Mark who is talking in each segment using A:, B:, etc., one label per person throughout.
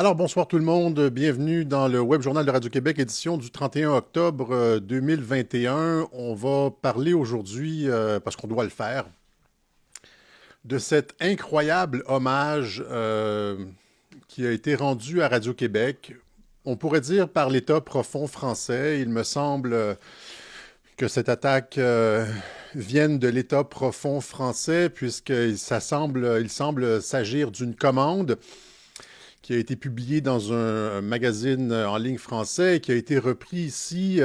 A: Alors, bonsoir tout le monde. Bienvenue dans le Web Journal de Radio-Québec, édition du 31 octobre 2021. On va parler aujourd'hui, parce qu'on doit le faire, de cet incroyable hommage qui a été rendu à Radio-Québec. On pourrait dire par l'État profond français. Il me semble que cette attaque vienne de l'État profond français, puisqu'il semble s'agir d'une commande qui a été publié dans un magazine en ligne français et qui a été repris ici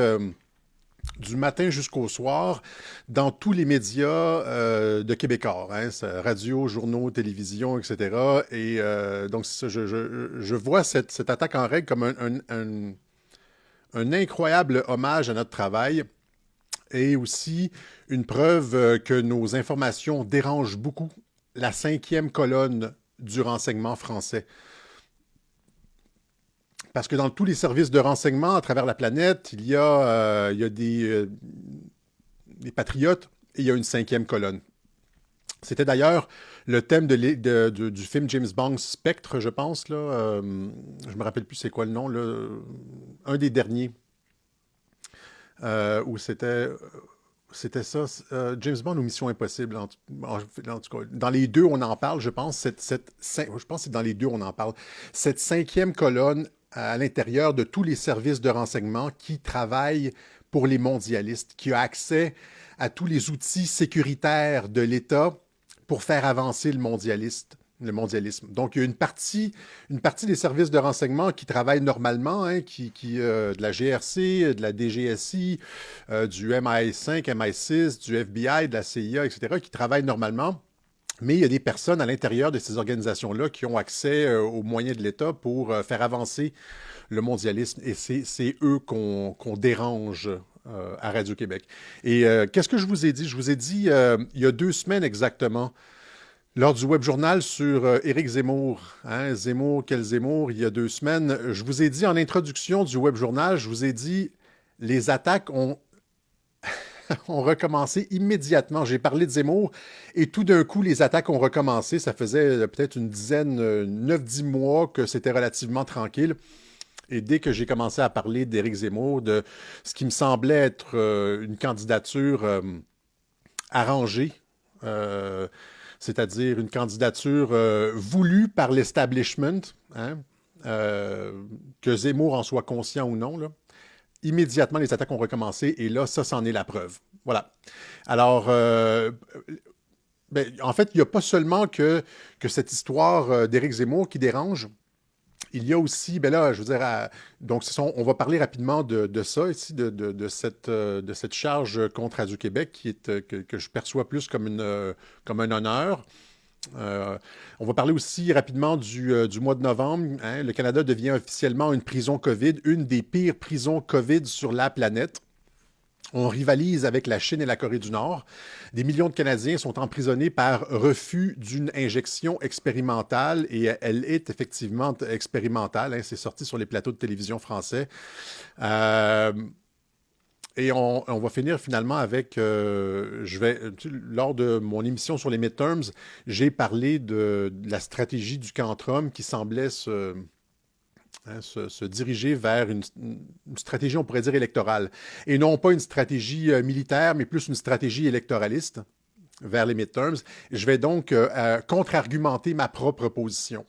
A: du matin jusqu'au soir dans tous les médias de Québécois, hein, radio, journaux, télévision, etc. Et donc, je vois cette attaque en règle comme un incroyable hommage à notre travail et aussi une preuve que nos informations dérangent beaucoup la cinquième colonne du renseignement français. Parce que dans tous les services de renseignement à travers la planète, il y a des patriotes et il y a une cinquième colonne. C'était d'ailleurs le thème du film James Bond Spectre, je pense. Là, je me rappelle plus c'est quoi le nom. Là, un des derniers où c'était ça, James Bond ou Mission Impossible. En tout cas, dans les deux, on en parle, je pense. Je pense que c'est dans les deux, on en parle. Cette cinquième colonne à l'intérieur de tous les services de renseignement qui travaillent pour les mondialistes, qui a accès à tous les outils sécuritaires de l'État pour faire avancer le mondialisme. Donc, il y a une partie des services de renseignement qui travaillent normalement, hein, de la GRC, de la DGSI, du MI5, MI6, du FBI, de la CIA, etc., qui travaillent normalement. Mais il y a des personnes à l'intérieur de ces organisations-là qui ont accès aux moyens de l'État pour faire avancer le mondialisme. Et c'est eux qu'on dérange à Radio-Québec. Et qu'est-ce que je vous ai dit? Je vous ai dit il y a 2 semaines exactement, lors du web journal sur Éric Zemmour, hein, Zemmour, quel Zemmour, il y a 2 semaines, je vous ai dit en introduction du web journal, je vous ai dit les attaques ont ont recommencé immédiatement. J'ai parlé de Zemmour et tout d'un coup, les attaques ont recommencé. Ça faisait peut-être une dizaine, 9-10 mois que c'était relativement tranquille. Et dès que j'ai commencé à parler d'Éric Zemmour, de ce qui me semblait être une candidature arrangée, c'est-à-dire une candidature voulue par l'establishment, hein, que Zemmour en soit conscient ou non, là, immédiatement, les attaques ont recommencé et là, ça, c'en est la preuve. Voilà. Alors, en fait, il n'y a pas seulement que cette histoire d'Éric Zemmour qui dérange. Il y a aussi, ben là, je veux dire, donc on va parler rapidement de ça ici, de cette charge contre Radio-Québec que je perçois plus comme un honneur. On va parler aussi rapidement du mois de novembre, hein. Le Canada devient officiellement une prison COVID, une des pires prisons COVID sur la planète. On rivalise avec la Chine et la Corée du Nord. Des millions de Canadiens sont emprisonnés par refus d'une injection expérimentale et elle est effectivement expérimentale, hein. C'est sorti sur les plateaux de télévision français. Et on va finir finalement avec, lors de mon émission sur les midterms, j'ai parlé de la stratégie du camp Trump qui semblait se diriger vers une stratégie, on pourrait dire, électorale. Et non pas une stratégie militaire, mais plus une stratégie électoraliste vers les midterms. Je vais donc contre-argumenter ma propre position.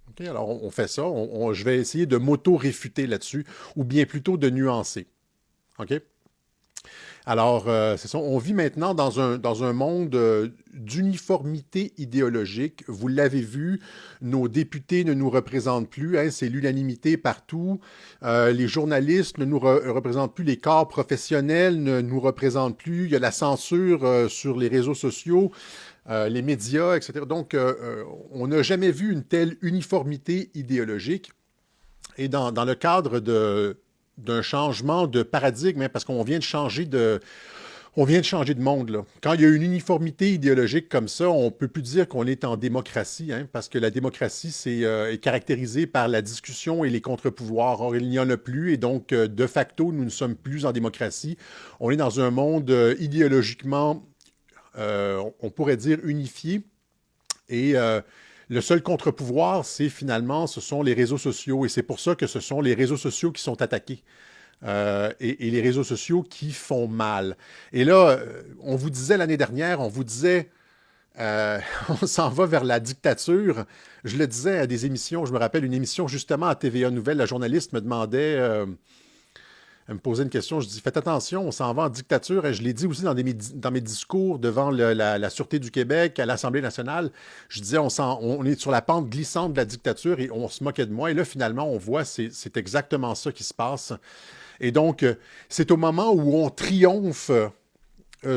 A: Okay? Alors, on fait ça. Je vais essayer de m'auto-réfuter là-dessus, ou bien plutôt de nuancer. OK? Alors, c'est ça. On vit maintenant dans un monde d'uniformité idéologique. Vous l'avez vu, nos députés ne nous représentent plus. Hein, c'est l'unanimité partout. Les journalistes ne nous représentent plus. Les corps professionnels ne nous représentent plus. Il y a la censure sur les réseaux sociaux, les médias, etc. Donc, on n'a jamais vu une telle uniformité idéologique. Et dans le cadre d'un changement de paradigme, hein, parce qu'on vient de changer de monde. Là. Quand il y a une uniformité idéologique comme ça, on ne peut plus dire qu'on est en démocratie, hein, parce que la démocratie est caractérisée par la discussion et les contre-pouvoirs. Or, il n'y en a plus, et donc, de facto, nous ne sommes plus en démocratie. On est dans un monde idéologiquement, on pourrait dire, unifié, et Le seul contre-pouvoir, c'est finalement, ce sont les réseaux sociaux. Et c'est pour ça que ce sont les réseaux sociaux qui sont attaqués. Et les réseaux sociaux qui font mal. Et là, on vous disait l'année dernière, on vous disait, on s'en va vers la dictature. Je le disais à des émissions, je me rappelle une émission justement à TVA Nouvelle, la journaliste me demandait, elle me posait une question, je dis, faites attention, on s'en va en dictature. Et je l'ai dit aussi dans mes discours devant la Sûreté du Québec, à l'Assemblée nationale. Je disais, on est sur la pente glissante de la dictature et on se moquait de moi. Et là, finalement, on voit, c'est exactement ça qui se passe. Et donc, c'est au moment où on triomphe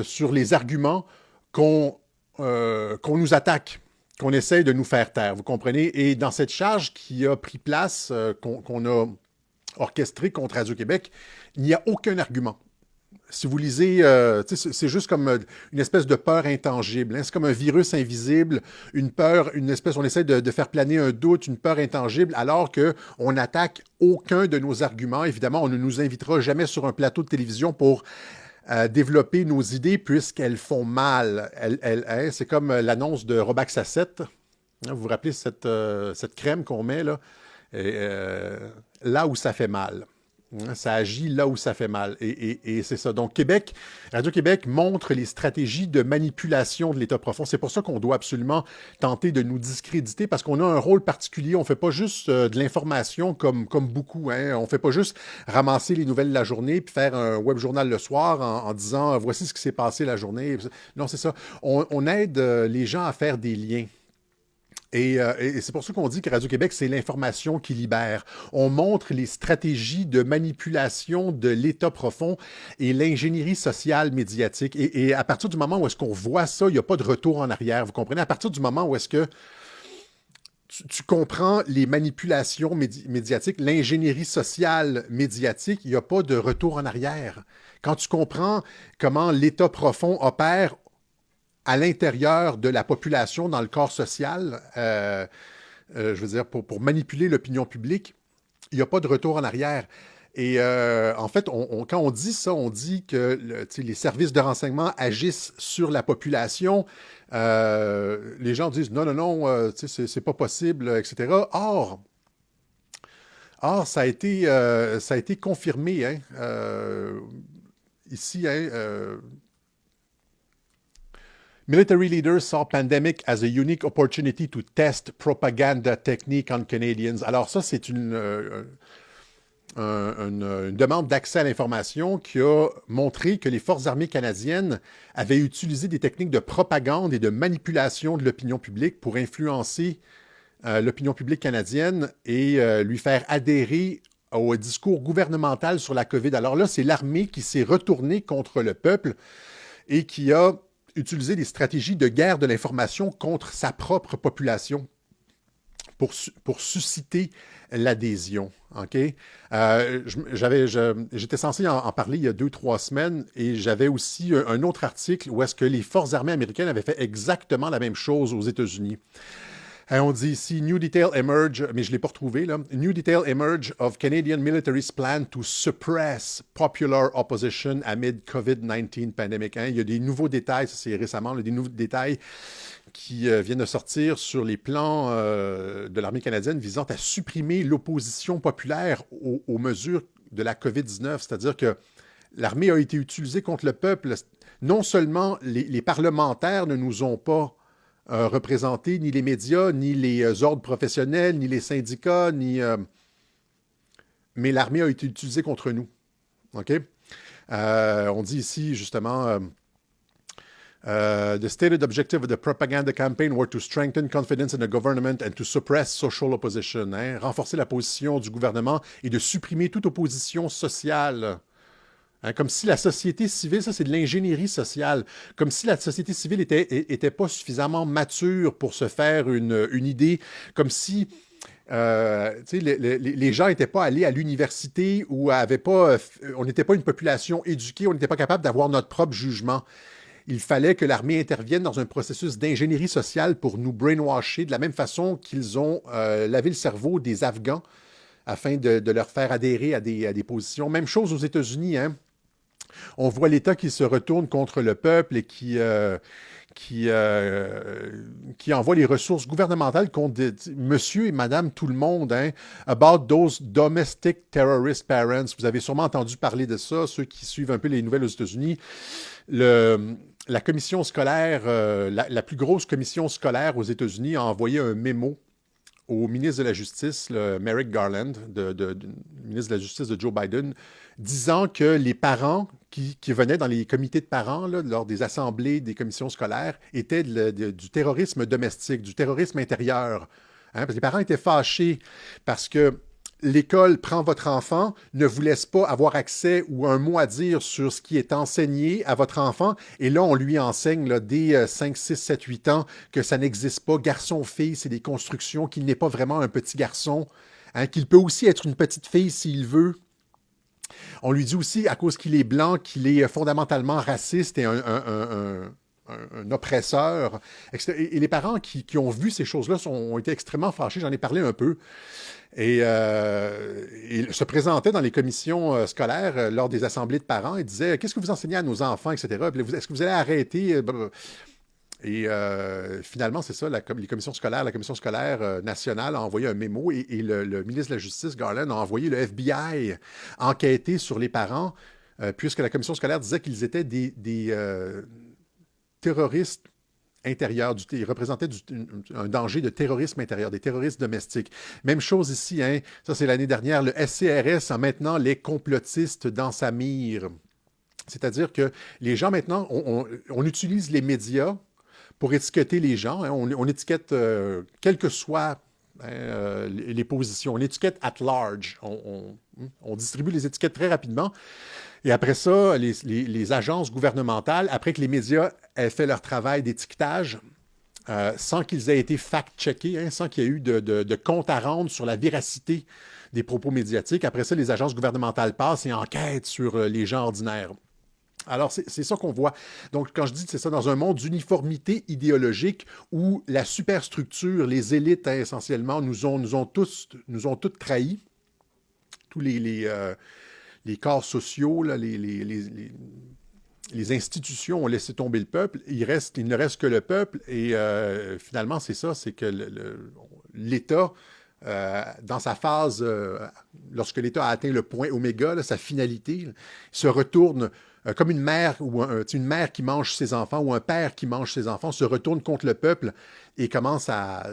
A: sur les arguments qu'on nous attaque, qu'on essaye de nous faire taire, vous comprenez? Et dans cette charge qui a pris place, qu'on a orchestrée contre Radio-Québec, il n'y a aucun argument. Si vous lisez, c'est juste comme une espèce de peur intangible. Hein? C'est comme un virus invisible, une peur, une espèce, on essaie de faire planer un doute, une peur intangible, alors qu'on n'attaque aucun de nos arguments. Évidemment, on ne nous invitera jamais sur un plateau de télévision pour développer nos idées puisqu'elles font mal. Hein? C'est comme l'annonce de Robax A7. Vous vous rappelez cette crème qu'on met là, là où ça fait mal. Ça agit là où ça fait mal. Et c'est ça. Donc, Radio-Québec montre les stratégies de manipulation de l'État profond. C'est pour ça qu'on doit absolument tenter de nous discréditer parce qu'on a un rôle particulier. On ne fait pas juste de l'information comme beaucoup. Hein. On ne fait pas juste ramasser les nouvelles de la journée puis faire un web journal le soir en disant voici ce qui s'est passé la journée. Non, c'est ça. On aide les gens à faire des liens. Et c'est pour ça qu'on dit que Radio-Québec, c'est l'information qui libère. On montre les stratégies de manipulation de l'État profond et l'ingénierie sociale médiatique. Et à partir du moment où est-ce qu'on voit ça, il n'y a pas de retour en arrière. Vous comprenez? À partir du moment où est-ce que tu comprends les manipulations médiatiques, l'ingénierie sociale médiatique, il n'y a pas de retour en arrière. Quand tu comprends comment l'État profond opère à l'intérieur de la population, dans le corps social, je veux dire, pour manipuler l'opinion publique, il n'y a pas de retour en arrière. Et en fait, quand on dit ça, on dit que les services de renseignement agissent sur la population. Les gens disent non, c'est pas possible, etc. Or, ça a été confirmé hein, ici. Hein, Military leaders saw pandemic as a unique opportunity to test propaganda technique on Canadians. Alors ça, c'est une demande d'accès à l'information qui a montré que les forces armées canadiennes avaient utilisé des techniques de propagande et de manipulation de l'opinion publique pour influencer l'opinion publique canadienne et lui faire adhérer au discours gouvernemental sur la COVID. Alors là, c'est l'armée qui s'est retournée contre le peuple et qui a utiliser des stratégies de guerre de l'information contre sa propre population pour susciter l'adhésion. Okay? J'étais censé en parler il y a 2-3 semaines et j'avais aussi un autre article où est-ce que les forces armées américaines avaient fait exactement la même chose aux États-Unis. On dit ici, New detail emerge, mais je ne l'ai pas retrouvé, là. New detail emerge of Canadian military's plan to suppress popular opposition amid COVID-19 pandemic. Hein? Il y a des nouveaux détails, ça c'est récemment, des nouveaux détails qui viennent de sortir sur les plans de l'armée canadienne visant à supprimer l'opposition populaire aux mesures de la COVID-19. C'est-à-dire que l'armée a été utilisée contre le peuple. Non seulement les parlementaires ne nous ont pas représentés, ni les médias, ni les ordres professionnels, ni les syndicats, mais l'armée a été utilisée contre nous. OK? On dit ici, justement, the stated objective of the propaganda campaign were to strengthen confidence in the government and to suppress social opposition. Hein? Renforcer la position du gouvernement et de supprimer toute opposition sociale. Hein, comme si la société civile, ça c'est de l'ingénierie sociale, comme si la société civile était pas suffisamment mature pour se faire une idée, comme si les gens n'étaient pas allés à l'université ou on n'était pas une population éduquée, on n'était pas capable d'avoir notre propre jugement. Il fallait que l'armée intervienne dans un processus d'ingénierie sociale pour nous brainwasher de la même façon qu'ils ont lavé le cerveau des Afghans afin de leur faire adhérer à des positions. Même chose aux États-Unis, hein? On voit l'État qui se retourne contre le peuple et qui, qui envoie les ressources gouvernementales contre monsieur et madame tout le monde, hein, about those domestic terrorist parents. Vous avez sûrement entendu parler de ça, ceux qui suivent un peu les nouvelles aux États-Unis. La commission scolaire, la plus grosse commission scolaire aux États-Unis a envoyé un mémo au ministre de la Justice, le Merrick Garland, ministre de la Justice de Joe Biden, disant que les parents qui venaient dans les comités de parents, là, lors des assemblées des commissions scolaires, étaient du terrorisme domestique, du terrorisme intérieur. Hein, parce que les parents étaient fâchés parce que l'école prend votre enfant, ne vous laisse pas avoir accès ou un mot à dire sur ce qui est enseigné à votre enfant. Et là, on lui enseigne là, dès 5, 6, 7, 8 ans que ça n'existe pas. Garçon-fille, c'est des constructions, qu'il n'est pas vraiment un petit garçon, hein, qu'il peut aussi être une petite fille s'il veut. On lui dit aussi, à cause qu'il est blanc, qu'il est fondamentalement raciste et un oppresseur. Et les parents qui ont vu ces choses-là ont été extrêmement fâchés. J'en ai parlé un peu. Et il se présentait dans les commissions scolaires lors des assemblées de parents et disait qu'est-ce que vous enseignez à nos enfants, etc. Est-ce que vous allez arrêter? Et finalement, c'est ça, les commissions scolaires, la commission scolaire nationale a envoyé un mémo et le ministre de la Justice, Garland, a envoyé le FBI enquêter sur les parents, puisque la commission scolaire disait qu'ils étaient des terroristes intérieurs, ils représentaient un danger de terrorisme intérieur, des terroristes domestiques. Même chose ici, hein, ça c'est l'année dernière, le SCRS a maintenant les complotistes dans sa mire. C'est-à-dire que les gens maintenant, on utilise les médias pour étiqueter les gens. Hein, on étiquette, quelles que soient les positions, on étiquette at large. On distribue les étiquettes très rapidement. Et après ça, les agences gouvernementales, après que les médias aient fait leur travail d'étiquetage, sans qu'ils aient été fact-checkés, hein, sans qu'il y ait eu de compte à rendre sur la véracité des propos médiatiques, après ça, les agences gouvernementales passent et enquêtent sur les gens ordinaires. Alors, c'est ça qu'on voit. Donc, quand je dis que c'est ça, dans un monde d'uniformité idéologique où la superstructure, les élites, hein, essentiellement, nous ont toutes trahis, tous les corps sociaux, là, les institutions ont laissé tomber le peuple, il ne reste que le peuple, et finalement, c'est ça, c'est que l'État, dans sa phase, lorsque l'État a atteint le point oméga, là, sa finalité, là, se retourne comme une mère ou une mère qui mange ses enfants ou un père qui mange ses enfants se retourne contre le peuple et commence à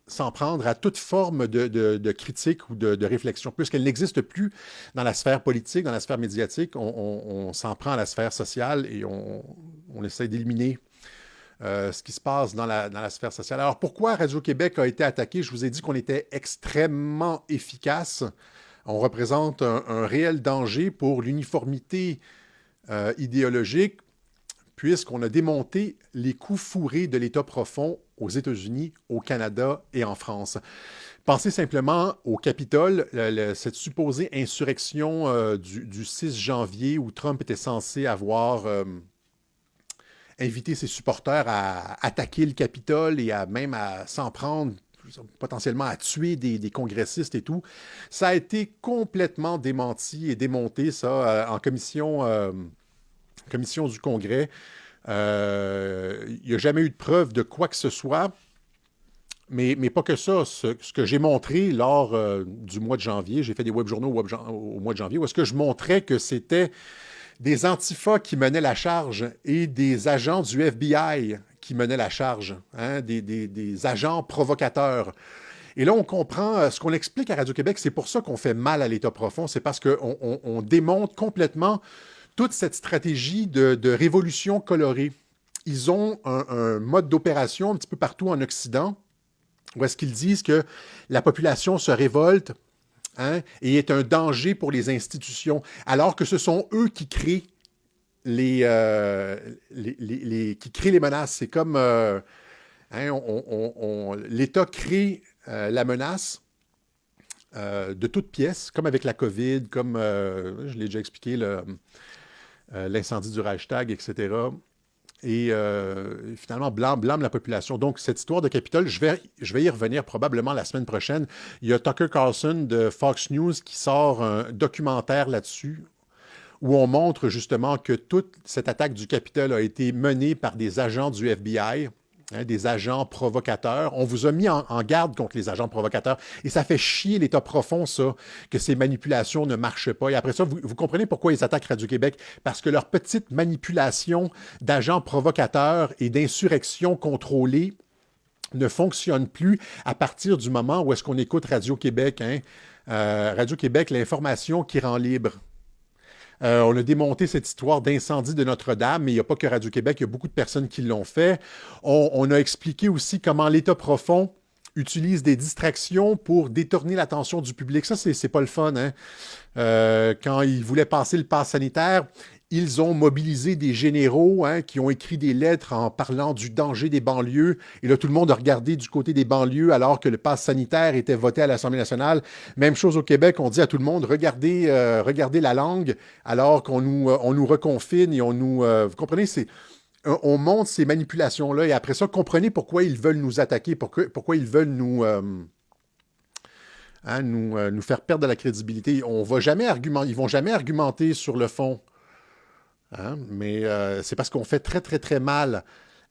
A: s'en prendre à toute forme de critique ou de réflexion. Puisqu'elle n'existe plus dans la sphère politique, dans la sphère médiatique, on s'en prend à la sphère sociale et on essaie d'éliminer ce qui se passe dans la sphère sociale. Alors, pourquoi Radio-Québec a été attaqué? Je vous ai dit qu'on était extrêmement efficace. On représente un réel danger pour l'uniformité idéologique, puisqu'on a démonté les coups fourrés de l'État profond aux États-Unis, au Canada et en France. Pensez simplement au Capitole, cette supposée insurrection du 6 janvier où Trump était censé avoir invité ses supporters à attaquer le Capitole et même à s'en prendre potentiellement à tuer des congressistes et tout. Ça a été complètement démenti et démonté, ça, en commission du Congrès. Il n'y a jamais eu de preuve de quoi que ce soit, mais pas que ça. Ce que j'ai montré lors du mois de janvier, j'ai fait des webjournaux au mois de janvier, où est-ce que je montrais que c'était des antifas qui menaient la charge et des agents du FBI qui menaient la charge, hein, des agents provocateurs. Et là, on comprend ce qu'on explique à Radio-Québec, c'est pour ça qu'on fait mal à l'État profond, c'est parce qu'on démonte complètement toute cette stratégie de révolution colorée. Ils ont un mode d'opération un petit peu partout en Occident, où est-ce qu'ils disent que la population se révolte, hein, et est un danger pour les institutions, alors que ce sont eux qui créent qui créent les menaces. C'est comme hein, l'État crée la menace de toutes pièces, comme avec la COVID, comme je l'ai déjà expliqué, l'incendie du Reichstag, etc. Et finalement, blâme la population. Donc, cette histoire de Capitole, je vais y revenir probablement la semaine prochaine. Il y a Tucker Carlson de Fox News qui sort un documentaire là-dessus. où on montre justement que toute cette attaque du Capitole a été menée par des agents du FBI, hein, des agents provocateurs. On vous a mis en garde contre les agents provocateurs. Et ça fait chier l'État profond, ça, que ces manipulations ne marchent pas. Et après ça, vous comprenez pourquoi ils attaquent Radio-Québec? Parce que leur petite manipulation d'agents provocateurs et d'insurrection contrôlée ne fonctionne plus à partir du moment où est-ce qu'on écoute Radio-Québec. Hein? Radio-Québec, l'information qui rend libre. On a démonté cette histoire d'incendie de Notre-Dame, mais il n'y a pas que Radio-Québec, il y a beaucoup de personnes qui l'ont fait. On a expliqué aussi comment l'État profond utilise des distractions pour détourner l'attention du public. Ça, c'est pas le fun. Hein? Quand ils voulaient passer le pass sanitaire, ils ont mobilisé des généraux, hein, qui ont écrit des lettres en parlant du danger des banlieues. Et là, tout le monde a regardé du côté des banlieues alors que le pass sanitaire était voté à l'Assemblée nationale. Même chose au Québec, on dit à tout le monde, regardez la langue alors qu'on nous reconfine et vous comprenez, on montre ces manipulations-là et après ça, comprenez pourquoi ils veulent nous attaquer, pourquoi ils veulent nous faire perdre de la crédibilité. Ils vont jamais argumenter sur le fond. Hein? Mais c'est parce qu'on fait très, très, très mal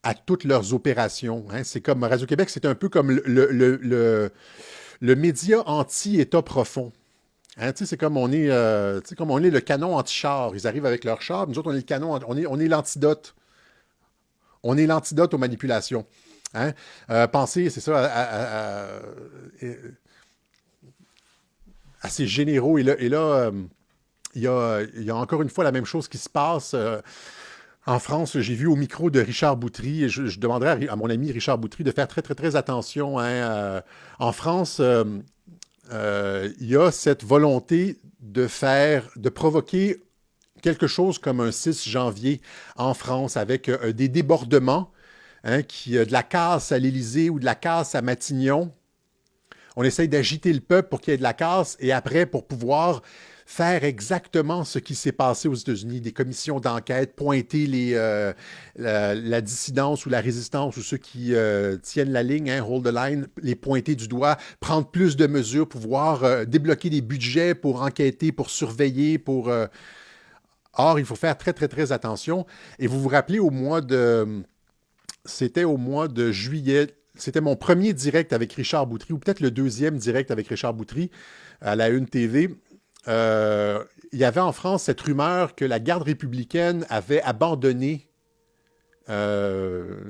A: à toutes leurs opérations. Hein? C'est comme Radio-Québec, c'est un peu comme le média anti-État profond. Hein? C'est comme on est le canon anti-char. Ils arrivent avec leur char, nous autres, on est le canon, on est l'antidote. On est l'antidote aux manipulations. Hein? Pensez, c'est ça, à ces généraux. Et là il y a encore une fois la même chose qui se passe. En France, j'ai vu au micro de Richard Boutry, et je demanderais à mon ami Richard Boutry de faire très, très, très attention. Hein. En France, il y a cette volonté de provoquer quelque chose comme un 6 janvier en France avec des débordements, hein, de la casse à l'Élysée ou de la casse à Matignon. On essaye d'agiter le peuple pour qu'il y ait de la casse et après, pour pouvoir faire exactement ce qui s'est passé aux États-Unis, des commissions d'enquête, pointer la dissidence ou la résistance ou ceux qui tiennent la ligne, hein, hold the line, les pointer du doigt, prendre plus de mesures, pouvoir débloquer des budgets pour enquêter, pour surveiller, pour... Or, il faut faire très, très, très attention. Et vous vous rappelez, c'était au mois de juillet, c'était mon premier direct avec Richard Boutry, ou peut-être le deuxième direct avec Richard Boutry à la Une TV. Il y avait en France cette rumeur que la garde républicaine avait abandonné Emmanuel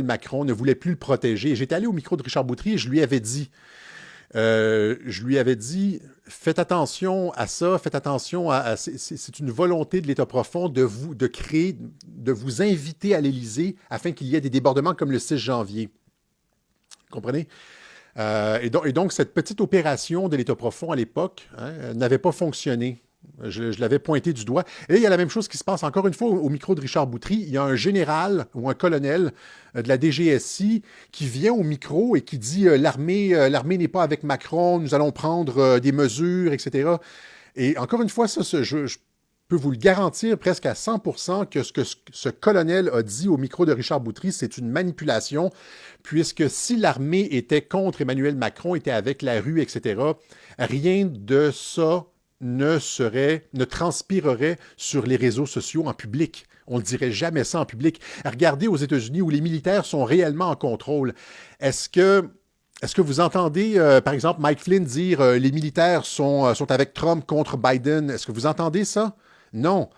A: Macron, ne voulait plus le protéger. J'étais allé au micro de Richard Boutry et je lui avais dit, faites attention à ça, faites attention c'est une volonté de l'État profond de vous inviter à l'Élysée afin qu'il y ait des débordements comme le 6 janvier. Vous comprenez? Et donc, cette petite opération de l'État profond à l'époque, hein, n'avait pas fonctionné. Je l'avais pointé du doigt. Et là, il y a la même chose qui se passe encore une fois au micro de Richard Boutry. Il y a un général ou un colonel de la DGSI qui vient au micro et qui dit l'armée n'est pas avec Macron, nous allons prendre des mesures, etc. Et encore une fois, ça, je peux vous le garantir presque à 100% que ce colonel a dit au micro de Richard Boutry, c'est une manipulation, puisque si l'armée était contre Emmanuel Macron, était avec la rue, etc., rien de ça ne transpirerait sur les réseaux sociaux en public. On ne dirait jamais ça en public. Regardez aux États-Unis où les militaires sont réellement en contrôle. Est-ce que vous entendez, par exemple, Mike Flynn dire les militaires sont avec Trump contre Biden? Est-ce que vous entendez ça? Non.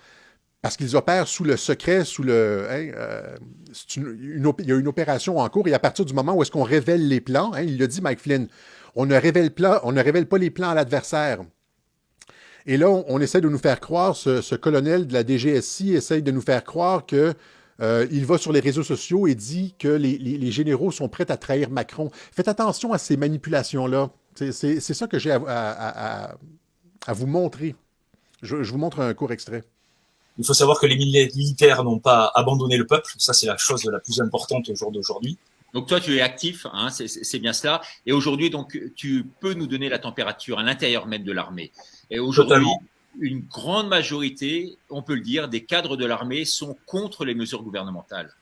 A: Parce qu'ils opèrent sous le secret, il y a une opération en cours et à partir du moment où est-ce qu'on révèle les plans, hein, il l'a dit Mike Flynn, on ne révèle pas les plans à l'adversaire. Et là, on essaie de nous faire croire, ce colonel de la DGSI essaye de nous faire croire que il va sur les réseaux sociaux et dit que les généraux sont prêts à trahir Macron. Faites attention à ces manipulations-là. C'est ça que j'ai à vous montrer. Je vous montre un court extrait.
B: Il faut savoir que les militaires n'ont pas abandonné le peuple. Ça, c'est la chose la plus importante au jour d'aujourd'hui.
C: Donc toi, tu es actif, hein, c'est bien cela. Et aujourd'hui, donc, tu peux nous donner la température à l'intérieur même de l'armée. Et aujourd'hui, une grande majorité, on peut le dire, des cadres de l'armée sont contre les mesures gouvernementales.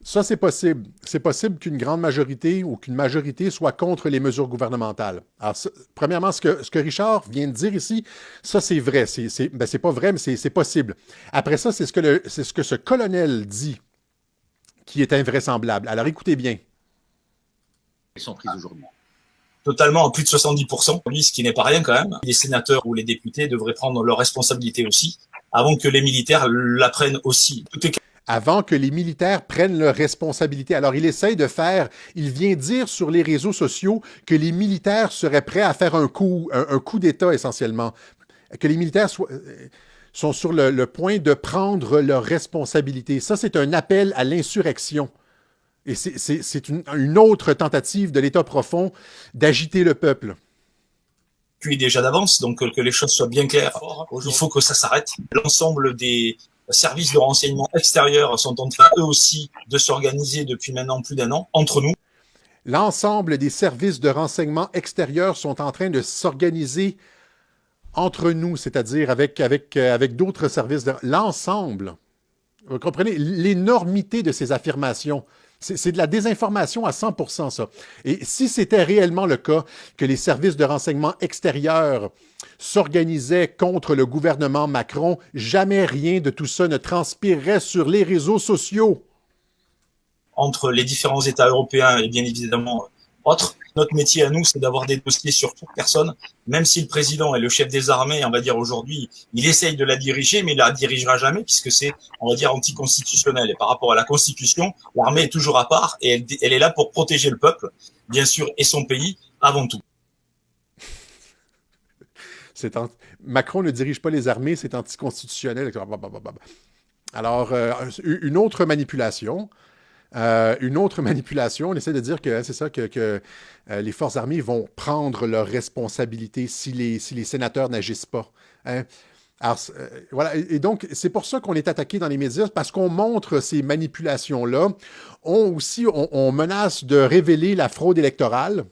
A: Ça, c'est possible. C'est possible qu'une grande majorité ou qu'une majorité soit contre les mesures gouvernementales. Alors, premièrement, ce que Richard vient de dire ici, ça, c'est vrai. C'est pas vrai, mais c'est possible. Après ça, c'est ce que ce colonel dit qui est invraisemblable. Alors, écoutez bien.
C: Ils sont prises aujourd'hui.
B: Totalement, plus de 70%, lui, ce qui n'est pas rien quand même. Les sénateurs ou les députés devraient prendre leurs responsabilités aussi, avant que les militaires la prennent aussi.
A: Avant que les militaires prennent leurs responsabilités. Alors, il vient dire sur les réseaux sociaux que les militaires seraient prêts à faire un coup d'État essentiellement. Que les militaires sont sur le point de prendre leurs responsabilités. Ça, c'est un appel à l'insurrection. Et c'est une autre tentative de l'État profond d'agiter le peuple.
B: Puis déjà d'avance, donc que les choses soient bien claires. Il faut que ça s'arrête. L'ensemble des services de renseignement extérieurs sont en train, eux aussi, de s'organiser depuis maintenant plus d'1 an, entre nous.
A: L'ensemble des services de renseignement extérieurs sont en train de s'organiser entre nous, c'est-à-dire avec d'autres services. L'ensemble. Vous comprenez l'énormité de ces affirmations. C'est de la désinformation à 100%, ça. Et si c'était réellement le cas que les services de renseignement extérieurs s'organisaient contre le gouvernement Macron, jamais rien de tout ça ne transpirerait sur les réseaux sociaux.
B: Entre les différents États européens et bien évidemment autres, notre métier à nous, c'est d'avoir des dossiers sur toute personne, même si le président est le chef des armées, on va dire aujourd'hui, il essaye de la diriger, mais il la dirigera jamais, puisque c'est, on va dire, anticonstitutionnel. Et par rapport à la Constitution, l'armée est toujours à part, et elle est là pour protéger le peuple, bien sûr, et son pays, avant tout.
A: Macron ne dirige pas les armées, c'est anticonstitutionnel. Alors, une autre manipulation. On essaie de dire que c'est ça, que les forces armées vont prendre leurs responsabilités si les sénateurs n'agissent pas. Hein? Alors, voilà. Et donc, c'est pour ça qu'on est attaqué dans les médias, parce qu'on montre ces manipulations-là. On menace de révéler la fraude électorale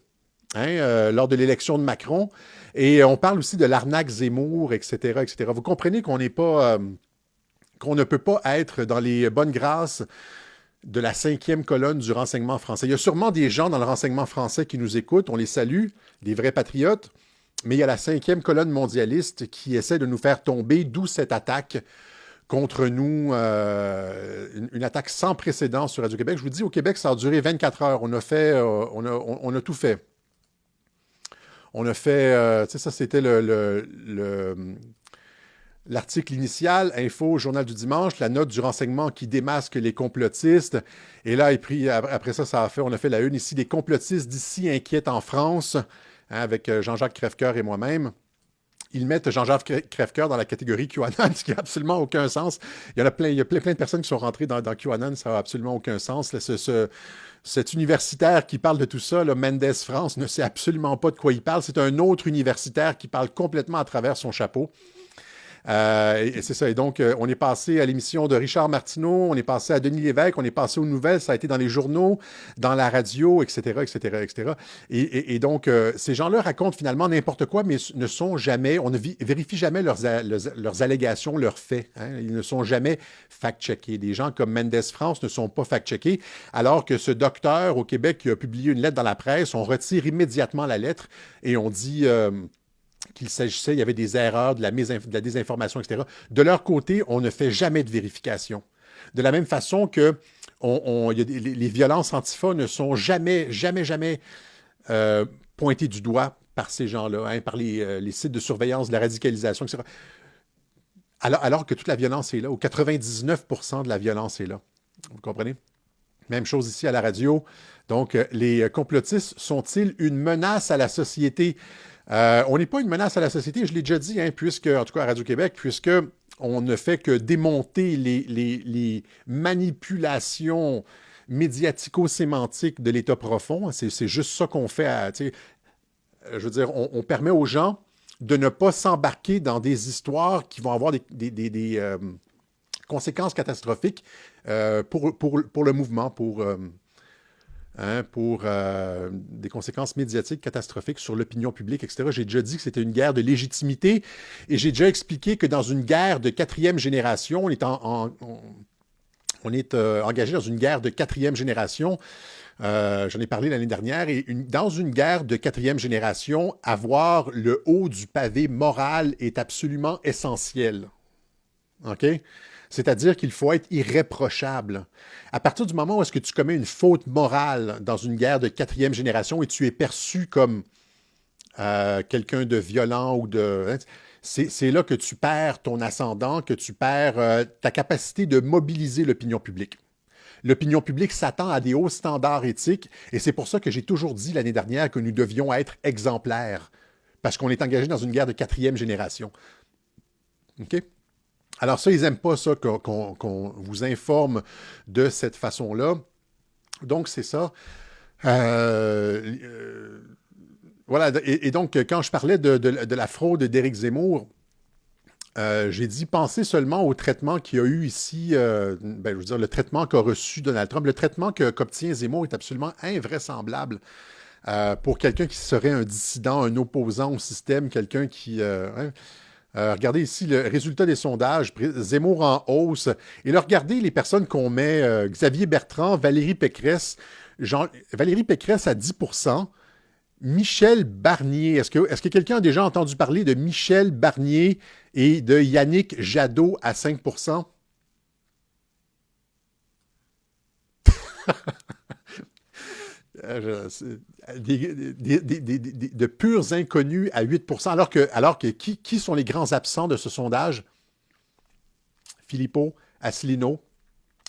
A: lors de l'élection de Macron. Et on parle aussi de l'arnaque Zemmour, etc., etc. Vous comprenez qu'on n'est pas... qu'on ne peut pas être dans les bonnes grâces de la 5e colonne du renseignement français. Il y a sûrement des gens dans le renseignement français qui nous écoutent, on les salue, des vrais patriotes, mais il y a la 5e colonne mondialiste qui essaie de nous faire tomber, d'où cette attaque contre nous, une attaque sans précédent sur Radio-Québec. Je vous dis, au Québec, ça a duré 24 heures. On a tout fait. On a fait, tu sais, ça c'était l'article initial, info, journal du dimanche, la note du renseignement qui démasque les complotistes. Et là, après ça, on a fait la une ici, les complotistes d'ici inquiètent en France, avec Jean-Jacques Crèvecoeur et moi-même. Ils mettent Jean-Jacques Crèvecoeur dans la catégorie QAnon, ce qui n'a absolument aucun sens. Il y a plein de personnes qui sont rentrées dans QAnon, ça n'a absolument aucun sens. Cet universitaire qui parle de tout ça, là, Mendes France, ne sait absolument pas de quoi il parle. C'est un autre universitaire qui parle complètement à travers son chapeau. Et c'est ça. Et donc, on est passé à l'émission de Richard Martineau, on est passé à Denis Lévesque, on est passé aux nouvelles, ça a été dans les journaux, dans la radio, etc., etc., etc. Et donc, ces gens-là racontent finalement n'importe quoi, mais ne sont jamais, on ne vérifie jamais leurs allégations, leurs faits. Hein. Ils ne sont jamais fact-checkés. Des gens comme Mendes France ne sont pas fact-checkés, alors que ce docteur au Québec qui a publié une lettre dans la presse, on retire immédiatement la lettre et on dit... qu'il s'agissait, il y avait des erreurs, de la désinformation, etc. De leur côté, on ne fait jamais de vérification. De la même façon que les violences antifa ne sont jamais pointées du doigt par ces gens-là, par les sites de surveillance de la radicalisation, etc. Alors que toute la violence est là, ou 99% de la violence est là. Vous comprenez? Même chose ici à la radio. Donc, les complotistes sont-ils une menace à la société? On n'est pas une menace à la société, je l'ai déjà dit, puisque, en tout cas à Radio-Québec, puisque on ne fait que démonter les manipulations médiatico-sémantiques de l'État profond. C'est juste ça qu'on fait. Je veux dire, on permet aux gens de ne pas s'embarquer dans des histoires qui vont avoir des conséquences catastrophiques pour le mouvement, pour des conséquences médiatiques catastrophiques sur l'opinion publique, etc. J'ai déjà dit que c'était une guerre de légitimité et j'ai déjà expliqué que dans une guerre de 4e génération, On est engagé dans une guerre de quatrième génération. J'en ai parlé l'année dernière. Et dans une guerre de quatrième génération, avoir le haut du pavé moral est absolument essentiel. OK? C'est-à-dire qu'il faut être irréprochable. À partir du moment où est-ce que tu commets une faute morale dans une guerre de quatrième génération et tu es perçu comme quelqu'un de violent ou de... C'est là que tu perds ton ascendant, que tu perds ta capacité de mobiliser l'opinion publique. L'opinion publique s'attend à des hauts standards éthiques et c'est pour ça que j'ai toujours dit l'année dernière que nous devions être exemplaires parce qu'on est engagé dans une guerre de quatrième génération. OK? Alors ça, ils n'aiment pas ça qu'on vous informe de cette façon-là. Donc, c'est ça. Voilà. Et donc, quand je parlais de la fraude d'Éric Zemmour, j'ai dit, pensez seulement au traitement qu'il y a eu ici, je veux dire, le traitement qu'a reçu Donald Trump. Le traitement qu'obtient Zemmour est absolument invraisemblable pour quelqu'un qui serait un dissident, un opposant au système, quelqu'un qui... regardez ici le résultat des sondages, Zemmour en hausse. Et là, regardez les personnes qu'on met, Xavier Bertrand, Valérie Pécresse. Valérie Pécresse à 10%. Michel Barnier. Est-ce que quelqu'un a déjà entendu parler de Michel Barnier et de Yannick Jadot à 5%? De purs inconnus à 8%, alors que qui sont les grands absents de ce sondage? Filippo, Asselineau.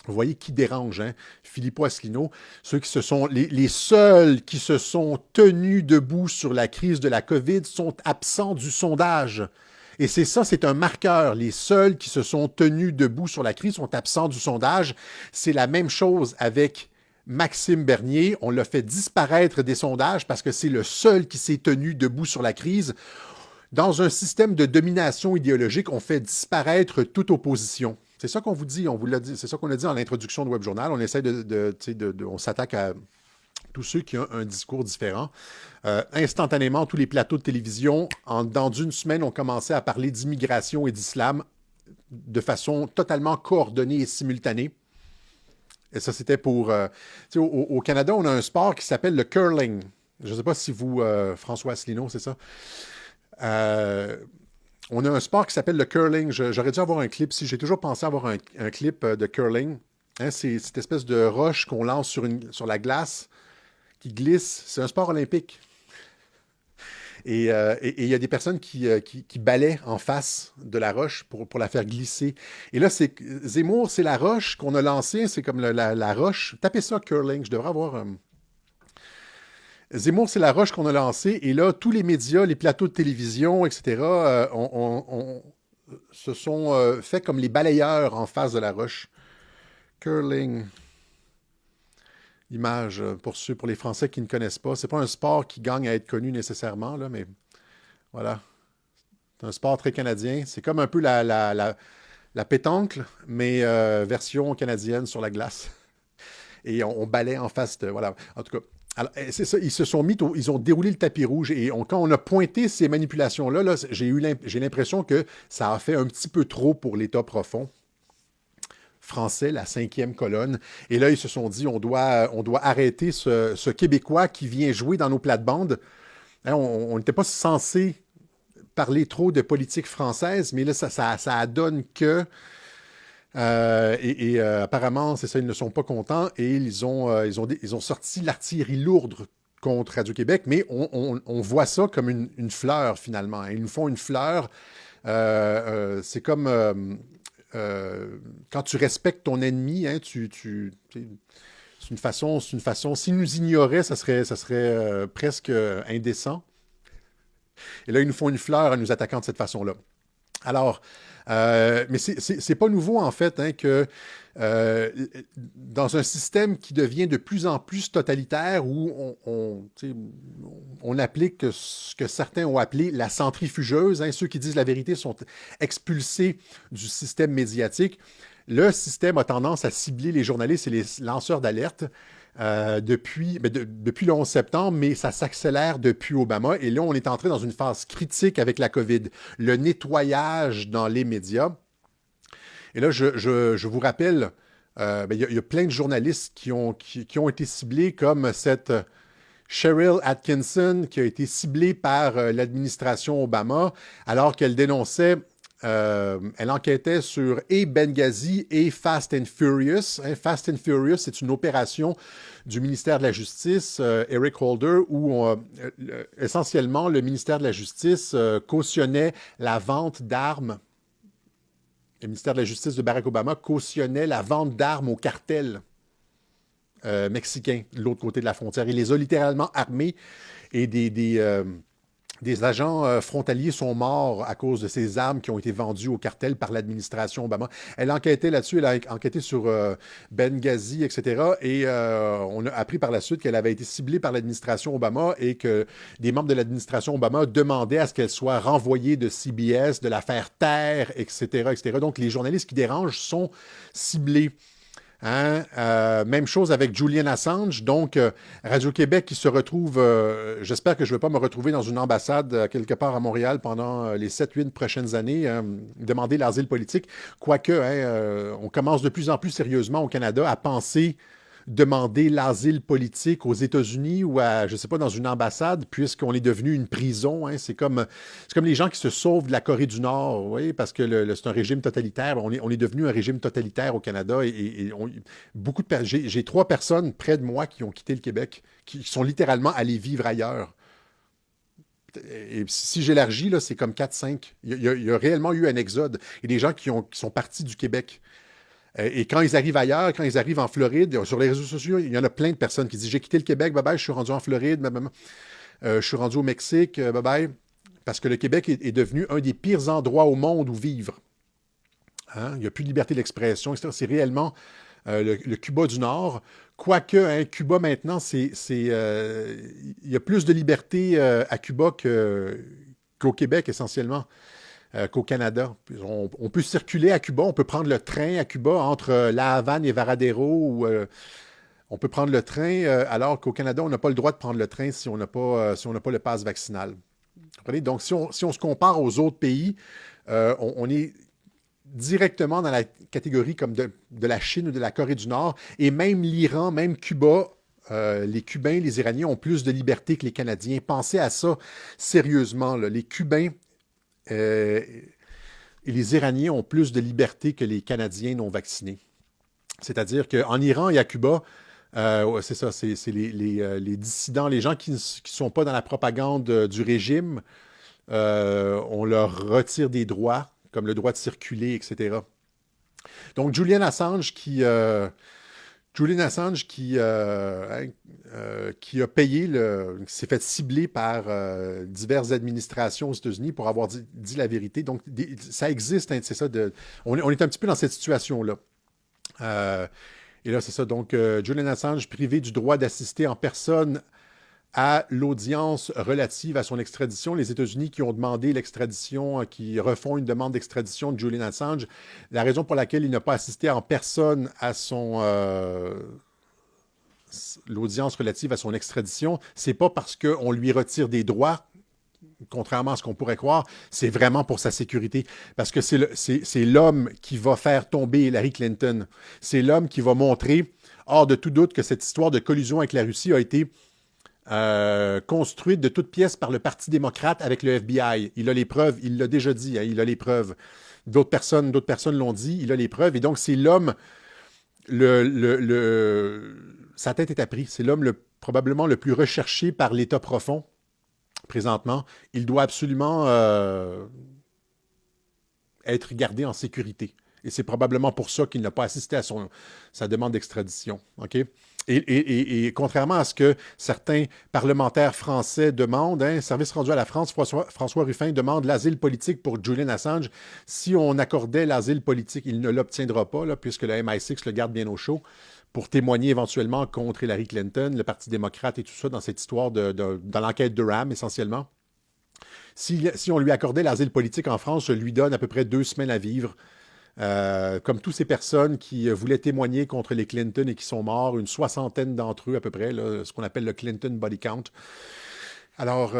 A: Vous voyez qui dérange, hein? Filippo, Asselineau, ceux qui se sont, les seuls qui se sont tenus debout sur la crise de la COVID sont absents du sondage. Et c'est ça, c'est un marqueur. Les seuls qui se sont tenus debout sur la crise sont absents du sondage. C'est la même chose avec Maxime Bernier. On l'a fait disparaître des sondages parce que c'est le seul qui s'est tenu debout sur la crise. Dans un système de domination idéologique, on fait disparaître toute opposition. C'est ça qu'on vous dit, on vous l'a dit, c'est ça qu'on a dit dans l'introduction de Web Journal. On essaie on s'attaque à tous ceux qui ont un discours différent. Instantanément, tous les plateaux de télévision, dans d'une semaine, ont commencé à parler d'immigration et d'islam de façon coordonnée et simultanée. Et ça, c'était pour... au Canada, on a un sport qui s'appelle le curling. Je ne sais pas si vous, François Asselineau, c'est ça? On a un sport qui s'appelle le curling. J'aurais dû avoir un clip. Si j'ai toujours pensé avoir un clip de curling. Hein, c'est cette espèce de roche qu'on lance sur la glace qui glisse. C'est un sport olympique. Et il y a des personnes qui balaient en face de la roche pour la faire glisser. Et là, Zemmour, c'est la roche qu'on a lancée. C'est comme la roche. Tapez ça, curling. Je devrais avoir... Zemmour, c'est la roche qu'on a lancée. Et là, tous les médias, les plateaux de télévision, etc., se sont faits comme les balayeurs en face de la roche. Curling. Image pour les Français qui ne connaissent pas. C'est pas un sport qui gagne à être connu nécessairement, là, mais voilà. C'est un sport très canadien. C'est comme un peu la pétanque, mais version canadienne sur la glace. Et on balaie en face de... Voilà. En tout cas... Alors, c'est ça, ils ont déroulé le tapis rouge et quand on a pointé ces manipulations-là, j'ai l'impression que ça a fait un petit peu trop pour l'État profond français, la 5e colonne. Et là, ils se sont dit, on doit arrêter ce Québécois qui vient jouer dans nos plates-bandes. Hein, on n'était pas censé parler trop de politique française, mais là, ça donne que... apparemment, c'est ça, ils ne sont pas contents et ils ont sorti l'artillerie lourde contre Radio-Québec, mais on voit ça comme une fleur, finalement. Ils nous font une fleur. C'est comme quand tu respectes ton ennemi, hein, c'est une façon, s'ils nous ignoraient, ça serait presque indécent. Et là, ils nous font une fleur en nous attaquant de cette façon-là. Alors, mais c'est pas nouveau, en fait, hein, que dans un système qui devient de plus en plus totalitaire, où on applique ce que certains ont appelé la centrifugeuse, hein, ceux qui disent la vérité sont expulsés du système médiatique, le système a tendance à cibler les journalistes et les lanceurs d'alerte depuis le 11 septembre, mais ça s'accélère depuis Obama. Et là, on est entré dans une phase critique avec la COVID, le nettoyage dans les médias. Et là, je vous rappelle il y a plein de journalistes qui ont été ciblés, comme cette Cheryl Atkinson, qui a été ciblée par l'administration Obama, alors qu'elle dénonçait, elle enquêtait sur et Benghazi et Fast and Furious. Hein, Fast and Furious, c'est une opération du ministère de la Justice, Eric Holder, où essentiellement le ministère de la Justice cautionnait la vente d'armes. Le ministère de la Justice de Barack Obama cautionnait la vente d'armes au cartel mexicain de l'autre côté de la frontière. Il les a littéralement armés et des agents frontaliers sont morts à cause de ces armes qui ont été vendues au cartel par l'administration Obama. Elle enquêtait là-dessus, elle a enquêté sur Benghazi, etc. Et on a appris par la suite qu'elle avait été ciblée par l'administration Obama et que des membres de l'administration Obama demandaient à ce qu'elle soit renvoyée de CBS, de la faire taire, etc., etc. Donc, les journalistes qui dérangent sont ciblés. Hein? Même chose avec Julian Assange. Donc, Radio-Québec qui se retrouve, j'espère que je ne vais pas me retrouver dans une ambassade quelque part à Montréal pendant les 7-8 prochaines années, demander l'asile politique. Quoique, on commence de plus en plus sérieusement au Canada à penser demander l'asile politique aux États-Unis ou à, je ne sais pas, dans une ambassade, puisqu'on est devenu une prison. Hein. C'est comme les gens qui se sauvent de la Corée du Nord, oui, parce que c'est un régime totalitaire. On est devenu un régime totalitaire au Canada. J'ai 3 personnes près de moi qui ont quitté le Québec, qui sont littéralement allées vivre ailleurs. Et si j'élargis, là, c'est comme 4-5. Il y a réellement eu un exode. Il y a des gens qui sont partis du Québec. Et quand ils arrivent ailleurs, quand ils arrivent en Floride, sur les réseaux sociaux, il y en a plein de personnes qui disent « J'ai quitté le Québec, bye-bye, je suis rendu en Floride, je suis rendu au Mexique, bye-bye. » Parce que le Québec est devenu un des pires endroits au monde où vivre. Hein? Il n'y a plus de liberté d'expression, etc. C'est réellement le Cuba du Nord. Quoique, hein, Cuba maintenant, il y a plus de liberté à Cuba qu'au Québec, essentiellement. Qu'au Canada. On peut circuler à Cuba, on peut prendre le train à Cuba entre La Havane et Varadero, ou on peut prendre le train, alors qu'au Canada, on n'a pas le droit de prendre le train si on n'a pas le pass vaccinal. Vous comprenez? Donc, si on se compare aux autres pays, on est directement dans la catégorie comme de la Chine ou de la Corée du Nord, et même l'Iran, même Cuba, les Cubains, les Iraniens ont plus de liberté que les Canadiens. Pensez à ça sérieusement, là. Les Cubains et les Iraniens ont plus de liberté que les Canadiens non vaccinés. C'est-à-dire qu'en Iran et à Cuba, c'est ça, c'est les dissidents, les gens qui ne sont pas dans la propagande du régime, on leur retire des droits, comme le droit de circuler, etc. Donc, Julian Assange qui a payé, qui s'est fait cibler par diverses administrations aux États-Unis pour avoir dit la vérité. Donc, ça existe, hein, c'est ça. On est un petit peu dans cette situation-là. Et là, c'est ça. Donc, Julian Assange, privé du droit d'assister en personne à l'audience relative à son extradition. Les États-Unis qui ont demandé l'extradition, qui refont une demande d'extradition de Julian Assange. La raison pour laquelle il n'a pas assisté en personne à l'audience relative à son extradition, c'est pas parce qu'on lui retire des droits, contrairement à ce qu'on pourrait croire, c'est vraiment pour sa sécurité. Parce que c'est l'homme qui va faire tomber Hillary Clinton. C'est l'homme qui va montrer, hors de tout doute, que cette histoire de collusion avec la Russie a été construite de toutes pièces par le Parti démocrate avec le FBI. Il a les preuves, il l'a déjà dit, hein, il a les preuves. D'autres personnes l'ont dit, il a les preuves. Et donc, c'est l'homme, sa tête est à prix. C'est l'homme probablement le plus recherché par l'État profond présentement. Il doit absolument être gardé en sécurité. Et c'est probablement pour ça qu'il n'a pas assisté à sa demande d'extradition. OK? Et contrairement à ce que certains parlementaires français demandent, hein, service rendu à la France, François Ruffin demande l'asile politique pour Julian Assange. Si on accordait l'asile politique, il ne l'obtiendra pas, là, puisque le MI6 le garde bien au chaud, pour témoigner éventuellement contre Hillary Clinton, le Parti démocrate et tout ça, dans cette histoire dans l'enquête de RAM, essentiellement. Si on lui accordait l'asile politique en France, je lui donne à peu près 2 semaines à vivre. Comme toutes ces personnes qui voulaient témoigner contre les Clinton et qui sont morts, une 60aine d'entre eux à peu près, là, ce qu'on appelle le Clinton Body Count. Alors,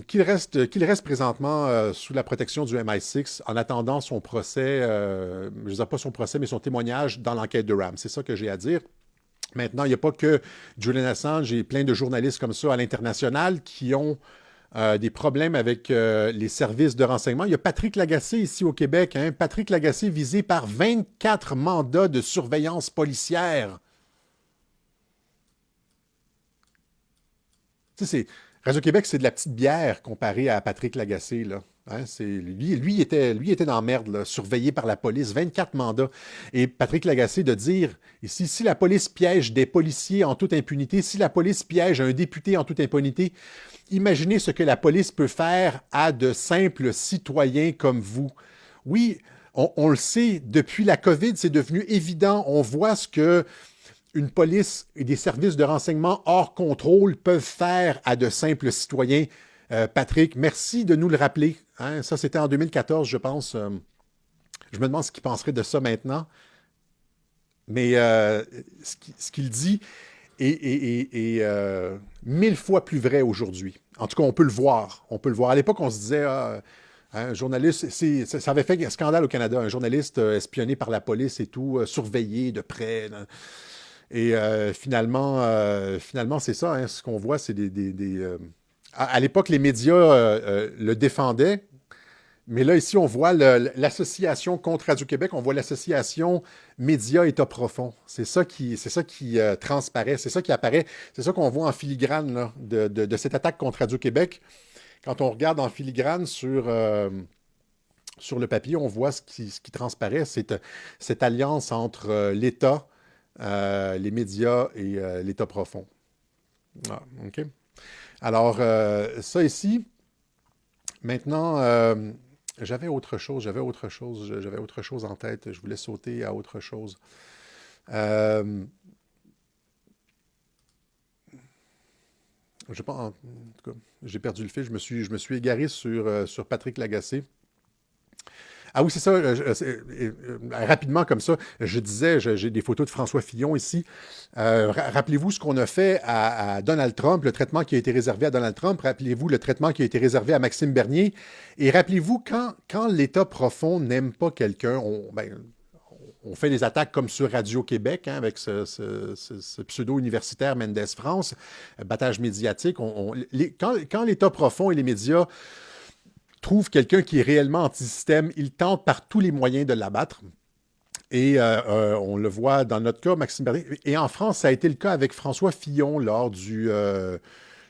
A: qu'il reste présentement sous la protection du MI6 en attendant son procès, je ne dirais pas son procès, mais son témoignage dans l'enquête de RAM. C'est ça que j'ai à dire. Maintenant, il n'y a pas que Julian Assange, j'ai plein de journalistes comme ça à l'international qui ont des problèmes avec les services de renseignement. Il y a Patrick Lagacé ici au Québec. Hein? Patrick Lagacé visé par 24 mandats de surveillance policière. Tu sais, Radio-Québec, c'est de la petite bière comparé à Patrick Lagacé, là. Hein, lui était dans la merde, là, surveillé par la police, 24 mandats. Et Patrick Lagacé de dire, ici, si la police piège des policiers en toute impunité, si la police piège un député en toute impunité, imaginez ce que la police peut faire à de simples citoyens comme vous. Oui, on le sait, depuis la COVID, c'est devenu évident. On voit ce que une police et des services de renseignement hors contrôle peuvent faire à de simples citoyens. Patrick, merci de nous le rappeler. Hein? Ça, c'était en 2014, je pense. Je me demande ce qu'il penserait de ça maintenant. Mais ce qu'il dit est 1000 fois plus vrai aujourd'hui. En tout cas, on peut le voir. On peut le voir. À l'époque, on se disait, un journaliste, ça avait fait un scandale au Canada, un journaliste espionné par la police et tout, surveillé de près. Et finalement, c'est ça. Hein, ce qu'on voit, c'est à l'époque, les médias le défendaient. Mais là, ici, on voit l'association contre Radio-Québec, on voit l'association Médias-État profond. C'est ça qui transparaît, c'est ça qui apparaît, c'est ça qu'on voit en filigrane là, de cette attaque contre Radio-Québec. Quand on regarde en filigrane sur le papier, on voit ce qui transparaît, c'est cette alliance entre l'État, les médias et l'État profond. Ah, OK. Alors, ça ici, maintenant, j'avais autre chose en tête. Je voulais sauter à autre chose. Je pense, en tout cas, j'ai perdu le fil. Je me suis égaré sur Patrick Lagacé. Ah oui, c'est ça. Rapidement comme ça, je disais, j'ai des photos de François Fillon ici. Rappelez-vous ce qu'on a fait à Donald Trump, le traitement qui a été réservé à Donald Trump. Rappelez-vous le traitement qui a été réservé à Maxime Bernier. Et rappelez-vous, quand l'État profond n'aime pas quelqu'un, on fait des attaques comme sur Radio-Québec, hein, avec ce pseudo-universitaire Mendes France, battage médiatique. Quand l'État profond et les médias trouvent quelqu'un qui est réellement anti-système, ils tentent par tous les moyens de l'abattre. Et on le voit dans notre cas, Maxime Bernier. Et en France, ça a été le cas avec François Fillon lors de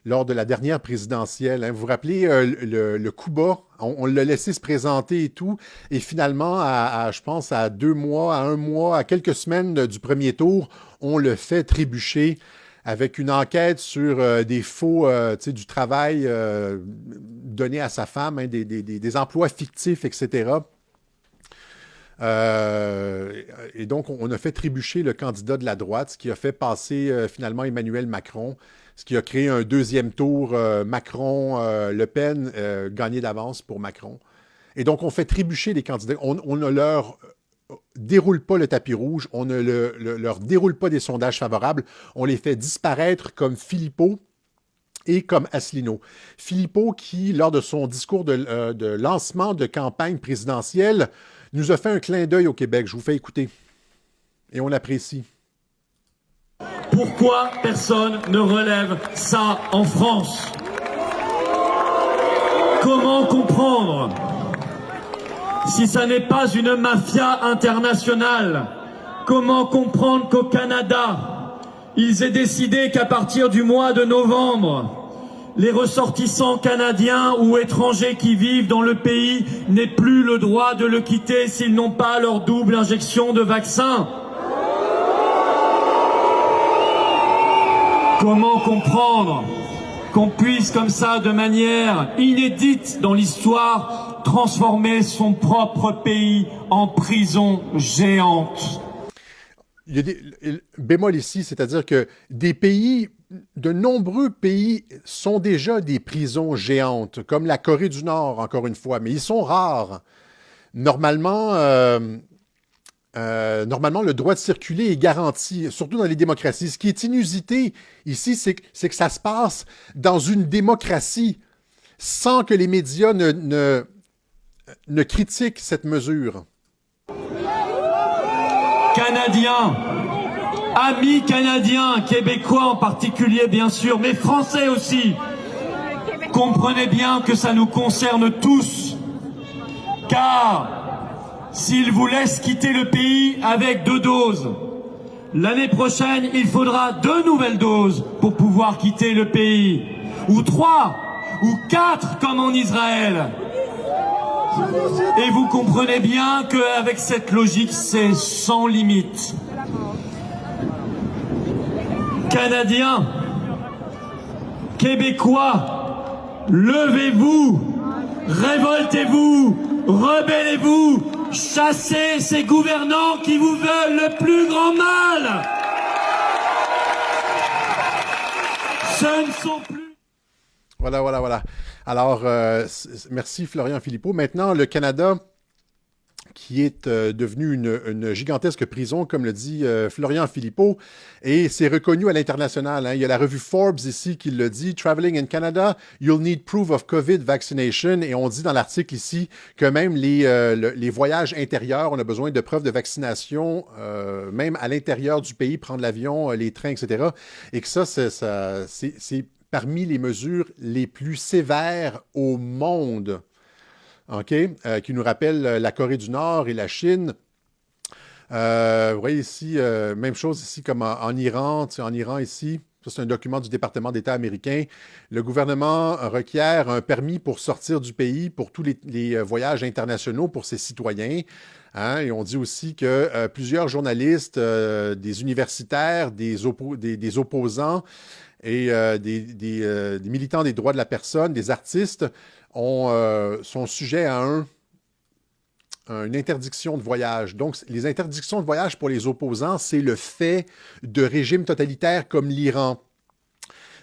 A: la dernière présidentielle. Hein. Vous vous rappelez le coup bas? On l'a laissé se présenter et tout. Et finalement, je pense, à 2 mois, à 1 mois, à quelques semaines du premier tour, on le fait trébucher avec une enquête sur des faux, du travail donné à sa femme, hein, des emplois fictifs, etc. Et donc, on a fait trébucher le candidat de la droite, ce qui a fait passer finalement Emmanuel Macron, ce qui a créé un deuxième tour Macron-Le Pen gagné d'avance pour Macron. Et donc, on fait trébucher les candidats. On ne leur déroule pas le tapis rouge, on ne leur déroule pas des sondages favorables, on les fait disparaître comme Philippot et comme Asselineau. Philippot qui, lors de son discours de lancement de campagne présidentielle, nous a fait un clin d'œil au Québec. Je vous fais écouter. Et on l'apprécie.
D: Pourquoi personne ne relève ça en France? Comment comprendre? Si ça n'est pas une mafia internationale, comment comprendre qu'au Canada, ils aient décidé qu'à partir du mois de novembre, les ressortissants canadiens ou étrangers qui vivent dans le pays n'aient plus le droit de le quitter s'ils n'ont pas leur double injection de vaccin? Comment comprendre qu'on puisse comme ça, de manière inédite dans l'histoire, transformer son propre pays en prison géante?
A: Il y a des bémols ici, c'est-à-dire que de nombreux pays sont déjà des prisons géantes, comme la Corée du Nord, encore une fois, mais ils sont rares. Normalement, normalement, le droit de circuler est garanti, surtout dans les démocraties. Ce qui est inusité ici, c'est que ça se passe dans une démocratie sans que les médias ne critiquent cette mesure.
D: Canadiens, amis canadiens, québécois en particulier bien sûr, mais français aussi, comprenez bien que ça nous concerne tous, car s'ils vous laissent quitter le pays avec 2 doses, l'année prochaine, il faudra 2 nouvelles doses pour pouvoir quitter le pays, ou 3, ou 4 comme en Israël. Et vous comprenez bien qu'avec cette logique, c'est sans limite. Canadiens, Québécois, levez-vous, révoltez-vous, rebellez-vous, chassez ces gouvernants qui vous veulent le plus grand mal. Ce ne sont plus...
A: Voilà. Alors, merci Florian Philippot. Maintenant, le Canada, qui est devenu une gigantesque prison, comme le dit Florian Philippot, et c'est reconnu à l'international. Hein. Il y a la revue Forbes ici qui le dit. Traveling in Canada, you'll need proof of COVID vaccination. Et on dit dans l'article ici que même les voyages intérieurs, on a besoin de preuves de vaccination, même à l'intérieur du pays, prendre l'avion, les trains, etc. Et que ça, c'est parmi les mesures les plus sévères au monde. OK? Qui nous rappelle la Corée du Nord et la Chine. Vous voyez ici, même chose ici comme en Iran. Tu sais, en Iran ici, ça c'est un document du département d'État américain. Le gouvernement requiert un permis pour sortir du pays pour tous les voyages internationaux pour ses citoyens. Hein? Et on dit aussi que plusieurs journalistes, des universitaires, des opposants et des militants des droits de la personne, des artistes, sont sujets à une interdiction de voyage. Donc, les interdictions de voyage pour les opposants, c'est le fait de régimes totalitaires comme l'Iran.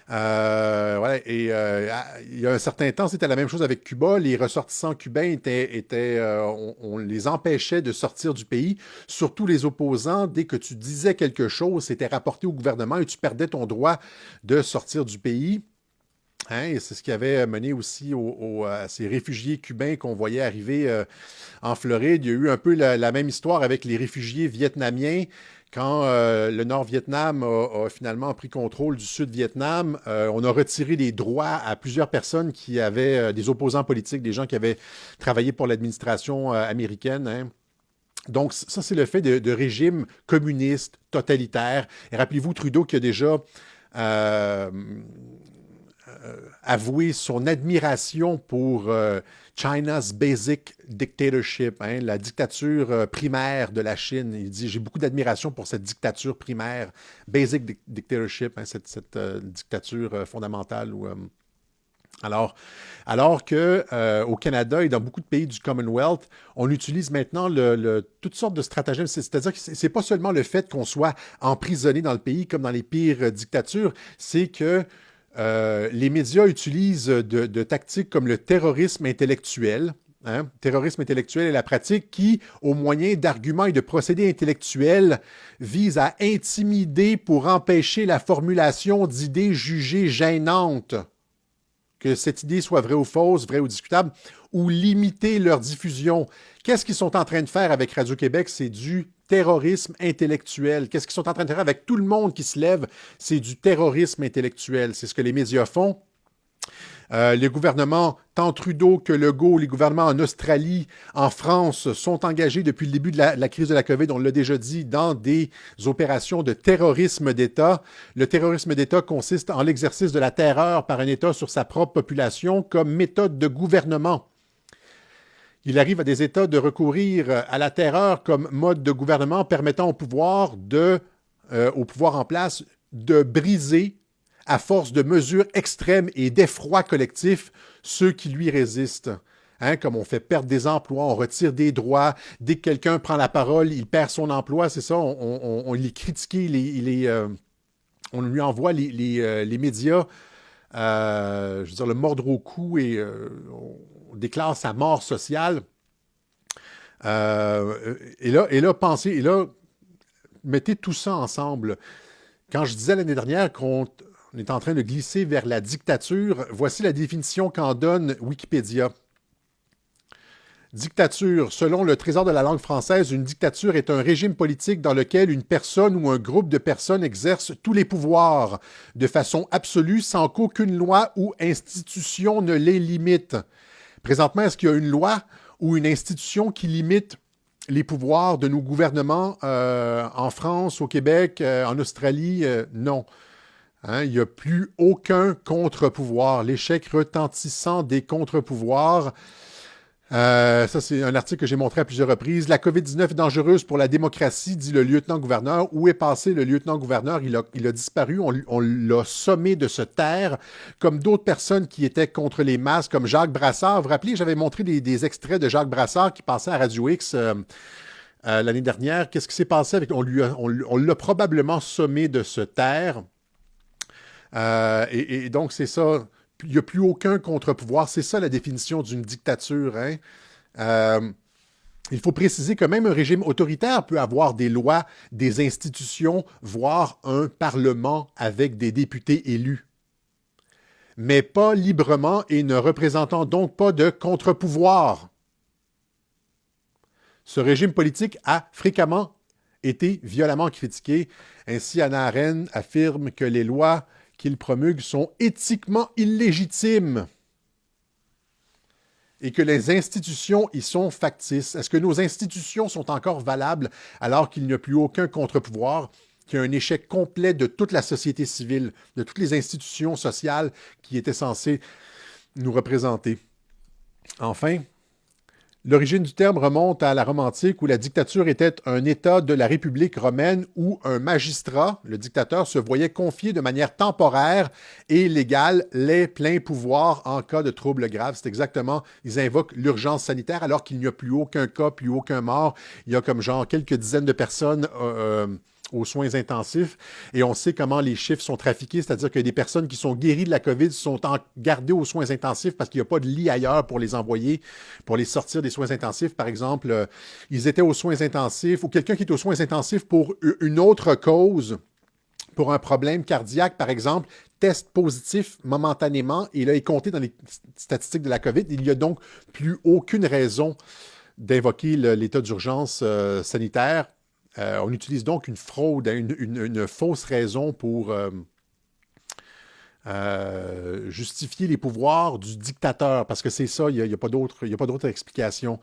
A: Ouais, et il y a un certain temps, c'était la même chose avec Cuba. Les ressortissants cubains on les empêchait de sortir du pays. Surtout les opposants, dès que tu disais quelque chose, c'était rapporté au gouvernement et tu perdais ton droit de sortir du pays. Hein, et c'est ce qui avait mené aussi à ces réfugiés cubains qu'on voyait arriver en Floride. Il y a eu un peu la même histoire avec les réfugiés vietnamiens. Quand le Nord-Vietnam a finalement pris contrôle du Sud-Vietnam, on a retiré les droits à plusieurs personnes qui avaient des opposants politiques, des gens qui avaient travaillé pour l'administration américaine. Hein. Donc, ça, c'est le fait de régimes communistes, totalitaires. Et rappelez-vous, Trudeau qui a déjà avoué son admiration pour China's Basic Dictatorship, hein, la dictature primaire de la Chine. Il dit, j'ai beaucoup d'admiration pour cette dictature primaire, Basic Dictatorship, hein, cette dictature fondamentale. Alors que au Canada et dans beaucoup de pays du Commonwealth, on utilise maintenant toutes sortes de stratagèmes. C'est-à-dire que c'est pas seulement le fait qu'on soit emprisonné dans le pays comme dans les pires dictatures, c'est que les médias utilisent de tactiques comme le terrorisme intellectuel. Hein? Terrorisme intellectuel est la pratique qui, au moyen d'arguments et de procédés intellectuels, vise à intimider pour empêcher la formulation d'idées jugées gênantes, que cette idée soit vraie ou fausse, vraie ou discutable, ou limiter leur diffusion. Qu'est-ce qu'ils sont en train de faire avec Radio-Québec? C'est du terrorisme intellectuel. Qu'est-ce qu'ils sont en train de faire avec tout le monde qui se lève? C'est du terrorisme intellectuel. C'est ce que les médias font. Les gouvernements, tant Trudeau que Legault, les gouvernements en Australie, en France, sont engagés depuis le début de la crise de la COVID, on l'a déjà dit, dans des opérations de terrorisme d'État. Le terrorisme d'État consiste en l'exercice de la terreur par un État sur sa propre population comme méthode de gouvernement. Il arrive à des États de recourir à la terreur comme mode de gouvernement permettant au pouvoir en place de briser, à force de mesures extrêmes et d'effroi collectif, ceux qui lui résistent. Hein, comme on fait perdre des emplois, on retire des droits. Dès que quelqu'un prend la parole, il perd son emploi, c'est ça, on l'est critiqué, on lui envoie les médias, je veux dire, le mordre au cou et on déclare sa mort sociale. Pensez, mettez tout ça ensemble. Quand je disais l'année dernière qu'on est en train de glisser vers la dictature, voici la définition qu'en donne Wikipédia. Dictature. Selon le Trésor de la langue française, une dictature est un régime politique dans lequel une personne ou un groupe de personnes exerce tous les pouvoirs de façon absolue sans qu'aucune loi ou institution ne les limite. Présentement, est-ce qu'il y a une loi ou une institution qui limite les pouvoirs de nos gouvernements en France, au Québec, en Australie? Non. Hein, il n'y a plus aucun contre-pouvoir. L'échec retentissant des contre-pouvoirs. Ça, c'est un article que j'ai montré à plusieurs reprises. La COVID-19 est dangereuse pour la démocratie, dit le lieutenant-gouverneur. Où est passé le lieutenant-gouverneur? Il a disparu. On l'a sommé de se taire, comme d'autres personnes qui étaient contre les masques, comme Jacques Brassard. Vous vous rappelez, j'avais montré des extraits de Jacques Brassard qui passait à Radio X l'année dernière. Qu'est-ce qui s'est passé avec... On l'a probablement sommé de se taire. Et donc, c'est ça... Il n'y a plus aucun contre-pouvoir. C'est ça la définition d'une dictature. Hein? Il faut préciser que même un régime autoritaire peut avoir des lois, des institutions, voire un parlement avec des députés élus. Mais pas librement et ne représentant donc pas de contre-pouvoir. Ce régime politique a fréquemment été violemment critiqué. Ainsi, Hannah Arendt affirme que les lois qu'ils promulguent sont éthiquement illégitimes et que les institutions y sont factices. Est-ce que nos institutions sont encore valables alors qu'il n'y a plus aucun contre-pouvoir, qu'il y a un échec complet de toute la société civile, de toutes les institutions sociales qui étaient censées nous représenter? Enfin, l'origine du terme remonte à la Rome antique où la dictature était un état de la République romaine où un magistrat, le dictateur, se voyait confier de manière temporaire et légale les pleins pouvoirs en cas de troubles graves. C'est exactement, ils invoquent l'urgence sanitaire alors qu'il n'y a plus aucun cas, plus aucun mort. Il y a comme genre quelques dizaines de personnes aux soins intensifs. Et on sait comment les chiffres sont trafiqués, c'est-à-dire que des personnes qui sont guéries de la COVID sont gardées aux soins intensifs parce qu'il n'y a pas de lit ailleurs pour les envoyer, pour les sortir des soins intensifs. Par exemple, ils étaient aux soins intensifs ou quelqu'un qui est aux soins intensifs pour une autre cause, pour un problème cardiaque, par exemple, test positif momentanément et là, est compté dans les statistiques de la COVID. Il n'y a donc plus aucune raison d'invoquer l'état d'urgence sanitaire. On utilise donc une fraude, une fausse raison pour justifier les pouvoirs du dictateur, parce que c'est ça, il n'y a pas d'autre explication.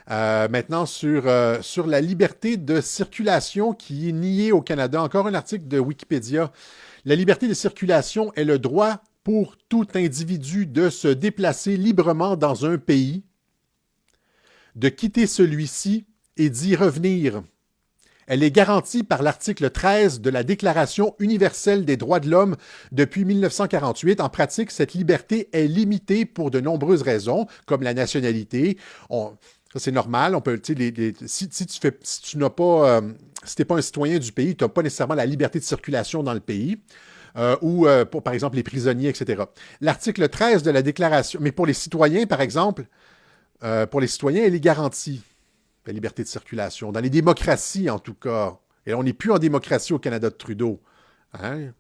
A: Maintenant, sur la liberté de circulation qui est niée au Canada, encore un article de Wikipédia. La liberté de circulation est le droit pour tout individu de se déplacer librement dans un pays, de quitter celui-ci et d'y revenir. Elle est garantie par l'article 13 de la Déclaration universelle des droits de l'homme depuis 1948. En pratique, cette liberté est limitée pour de nombreuses raisons, comme la nationalité. Ça, c'est normal. On peut, si tu n'es pas un citoyen du pays, tu n'as pas nécessairement la liberté de circulation dans le pays. Ou pour, par exemple, les prisonniers, etc. L'article 13 de la Déclaration, mais pour les citoyens, par exemple, elle est garantie. La liberté de circulation. Dans les démocraties, en tout cas. Et on n'est plus en démocratie au Canada de Trudeau. Hein?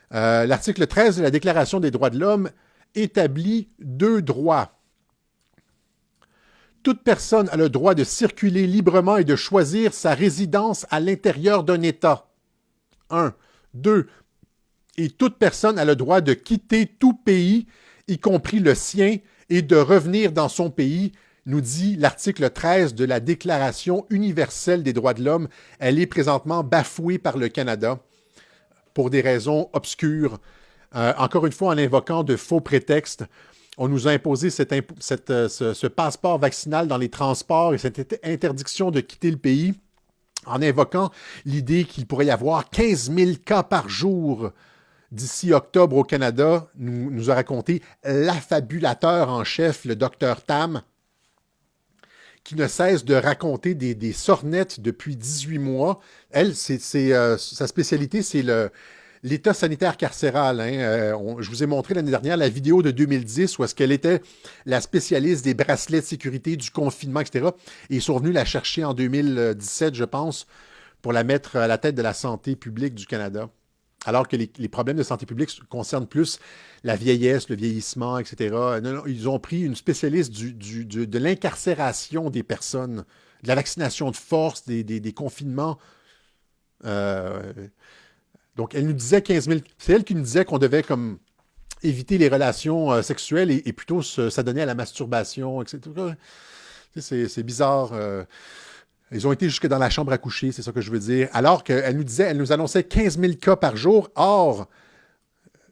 A: L'article 13 de la Déclaration des droits de l'homme établit 2 droits. Toute personne a le droit de circuler librement et de choisir sa résidence à l'intérieur d'un État. 1. 2. Et toute personne a le droit de quitter tout pays, y compris le sien, et de revenir dans son pays, nous dit l'article 13 de la Déclaration universelle des droits de l'homme. Elle est présentement bafouée par le Canada pour des raisons obscures. Encore une fois, en invoquant de faux prétextes, on nous a imposé ce passeport vaccinal dans les transports et cette interdiction de quitter le pays en invoquant l'idée qu'il pourrait y avoir 15 000 cas par jour d'ici octobre au Canada, nous a raconté l'affabulateur en chef, le Dr Tam, qui ne cesse de raconter des sornettes depuis 18 mois. Elle, sa spécialité, c'est l'état sanitaire carcéral. Je vous ai montré l'année dernière la vidéo de 2010 où est-ce qu'elle était la spécialiste des bracelets de sécurité, du confinement, etc. Et ils sont venus la chercher en 2017, je pense, pour la mettre à la tête de la santé publique du Canada. Alors que les problèmes de santé publique concernent plus la vieillesse, le vieillissement, etc. Non, ils ont pris une spécialiste de l'incarcération des personnes, de la vaccination de force, des confinements. Donc, elle nous disait 15 000... C'est elle qui nous disait qu'on devait comme éviter les relations sexuelles et plutôt s'adonner à la masturbation, etc. C'est bizarre. Ils ont été jusque dans la chambre à coucher, c'est ça que je veux dire. Alors qu'elle nous disait, elle nous annonçait 15 000 cas par jour. Or,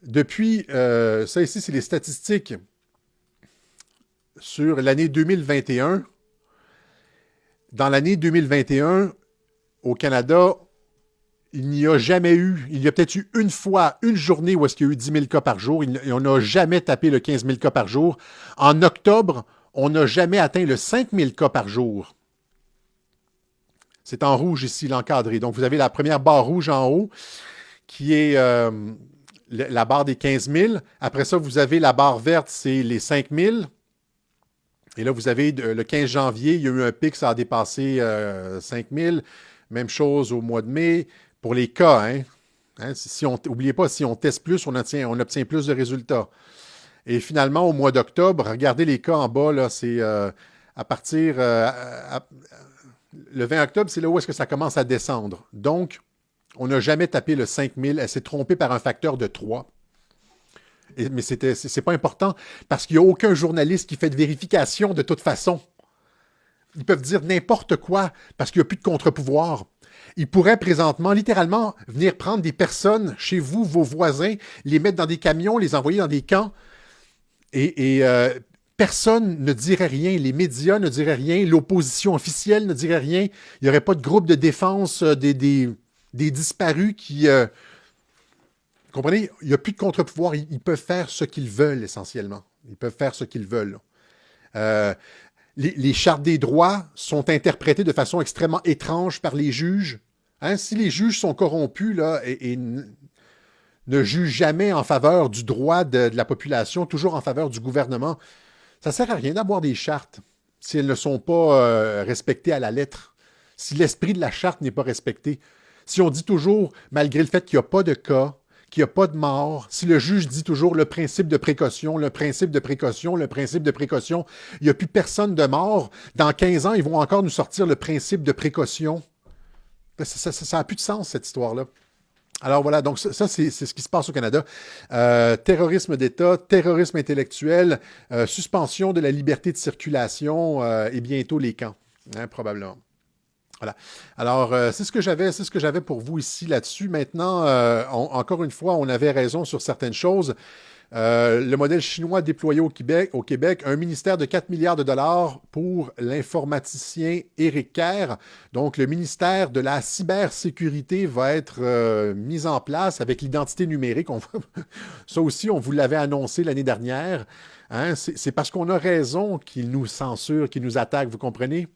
A: depuis, ça ici, c'est les statistiques sur l'année 2021. Dans l'année 2021, au Canada, il n'y a jamais eu, il y a peut-être eu une fois, une journée où est-ce qu'il y a eu 10 000 cas par jour. On n'a jamais tapé le 15 000 cas par jour. En octobre, on n'a jamais atteint le 5 000 cas par jour. C'est en rouge ici, l'encadré. Donc, vous avez la première barre rouge en haut, qui est la barre des 15 000. Après ça, vous avez la barre verte, c'est les 5 000. Et là, vous avez le 15 janvier, il y a eu un pic, ça a dépassé 5 000. Même chose au mois de mai. Pour les cas, n'oubliez pas, si on teste plus, on obtient plus de résultats. Et finalement, au mois d'octobre, regardez les cas en bas, là, c'est à partir... le 20 octobre, c'est là où est-ce que ça commence à descendre. Donc, on n'a jamais tapé le 5000. Elle s'est trompée par un facteur de 3. Mais c'est pas important parce qu'il n'y a aucun journaliste qui fait de vérification de toute façon. Ils peuvent dire n'importe quoi parce qu'il n'y a plus de contre-pouvoir. Ils pourraient présentement, littéralement, venir prendre des personnes chez vous, vos voisins, les mettre dans des camions, les envoyer dans des camps et personne ne dirait rien, les médias ne diraient rien, l'opposition officielle ne dirait rien, il n'y aurait pas de groupe de défense des disparus qui... vous comprenez? Il n'y a plus de contre-pouvoir, ils peuvent faire ce qu'ils veulent essentiellement. Ils peuvent faire ce qu'ils veulent. Les chartes des droits sont interprétées de façon extrêmement étrange par les juges. Si les juges sont corrompus là, et ne jugent jamais en faveur du droit de la population, toujours en faveur du gouvernement, ça ne sert à rien d'avoir des chartes si elles ne sont pas respectées à la lettre, si l'esprit de la charte n'est pas respecté. Si on dit toujours, malgré le fait qu'il n'y a pas de cas, qu'il n'y a pas de mort, si le juge dit toujours le principe de précaution, le principe de précaution, le principe de précaution, il n'y a plus personne de mort, dans 15 ans, ils vont encore nous sortir le principe de précaution. Ça n'a plus de sens, cette histoire-là. Alors voilà, donc ça c'est ce qui se passe au Canada. Terrorisme d'État, terrorisme intellectuel, suspension de la liberté de circulation et bientôt les camps, probablement. Voilà. Alors, c'est ce que j'avais pour vous ici là-dessus. Maintenant, encore une fois, on avait raison sur certaines choses. Le modèle chinois déployé au Québec, un ministère de 4 milliards de dollars pour l'informaticien Éric Kerr. Donc, le ministère de la cybersécurité va être mis en place avec l'identité numérique. Ça aussi, on vous l'avait annoncé l'année dernière. C'est parce qu'on a raison qu'ils nous censurent, qu'ils nous attaquent, vous comprenez?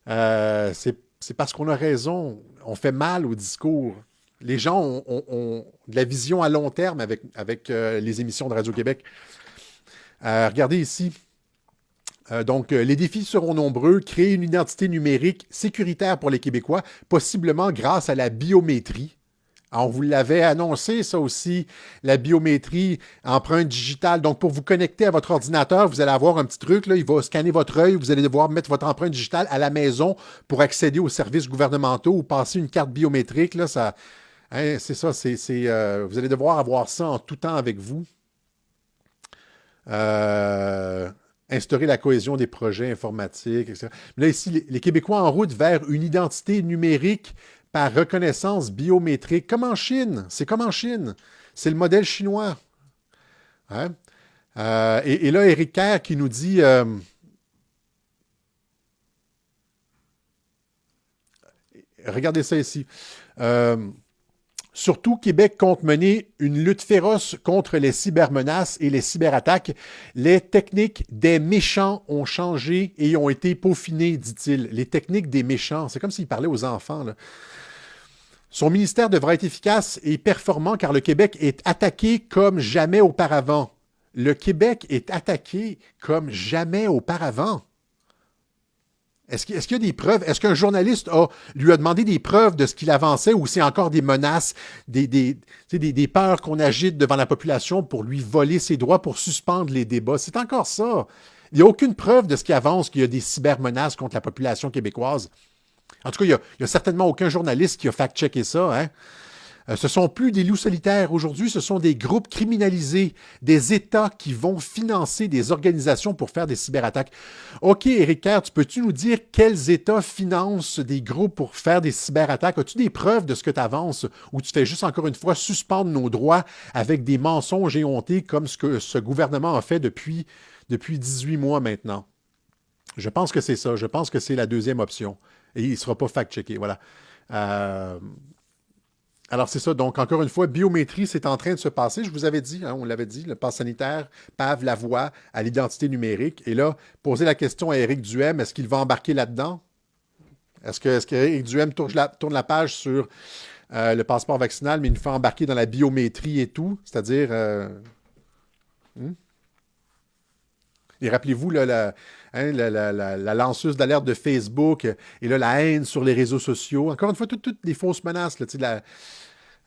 A: C'est parce qu'on a raison. On fait mal au discours. Les gens ont de la vision à long terme avec les émissions de Radio-Québec. Regardez ici. Donc, les défis seront nombreux. Créer une identité numérique sécuritaire pour les Québécois, possiblement grâce à la biométrie. On vous l'avait annoncé, ça aussi, la biométrie, empreinte digitale. Donc, pour vous connecter à votre ordinateur, vous allez avoir un petit truc, là, il va scanner votre œil, vous allez devoir mettre votre empreinte digitale à la maison pour accéder aux services gouvernementaux ou passer une carte biométrique. Là, c'est ça, vous allez devoir avoir ça en tout temps avec vous. Instaurer la cohésion des projets informatiques, etc. Mais là, ici, les Québécois en route vers une identité numérique par reconnaissance biométrique, comme en Chine. C'est comme en Chine. C'est le modèle chinois. Et là, Éric Kerr qui nous dit... regardez ça ici. Surtout, Québec compte mener une lutte féroce contre les cybermenaces et les cyberattaques. Les techniques des méchants ont changé et ont été peaufinées, dit-il. Les techniques des méchants, c'est comme s'il parlait aux enfants, là. Son ministère devra être efficace et performant car le Québec est attaqué comme jamais auparavant. Le Québec est attaqué comme jamais auparavant. Est-ce qu'il y a des preuves? Est-ce qu'un journaliste lui a demandé des preuves de ce qu'il avançait ou c'est encore des menaces, des peurs qu'on agite devant la population pour lui voler ses droits, pour suspendre les débats? C'est encore ça. Il n'y a aucune preuve de ce qui avance, qu'il y a des cybermenaces contre la population québécoise. En tout cas, il n'y a certainement aucun journaliste qui a fact-checké ça. Hein? Ce ne sont plus des loups solitaires aujourd'hui, ce sont des groupes criminalisés, des États qui vont financer des organisations pour faire des cyberattaques. OK, Éric Kerr, peux-tu nous dire quels États financent des groupes pour faire des cyberattaques? As-tu des preuves de ce que tu avances ou tu fais juste encore une fois suspendre nos droits avec des mensonges éhontés comme ce que ce gouvernement a fait depuis 18 mois maintenant? Je pense que c'est ça. Je pense que c'est la deuxième option. Et il ne sera pas fact-checké. Voilà. Alors, c'est ça. Donc, encore une fois, biométrie, c'est en train de se passer. Je vous avais dit, on l'avait dit, le pass sanitaire pave la voie à l'identité numérique. Et là, poser la question à Éric Duhem, est-ce qu'il va embarquer là-dedans? Est-ce qu'Éric Duhem tourne la page sur le passeport vaccinal, mais il nous fait embarquer dans la biométrie et tout? C'est-à-dire... Et rappelez-vous, là, la lanceuse d'alerte de Facebook et là, la haine sur les réseaux sociaux. Encore une fois, toutes les fausses menaces. Là,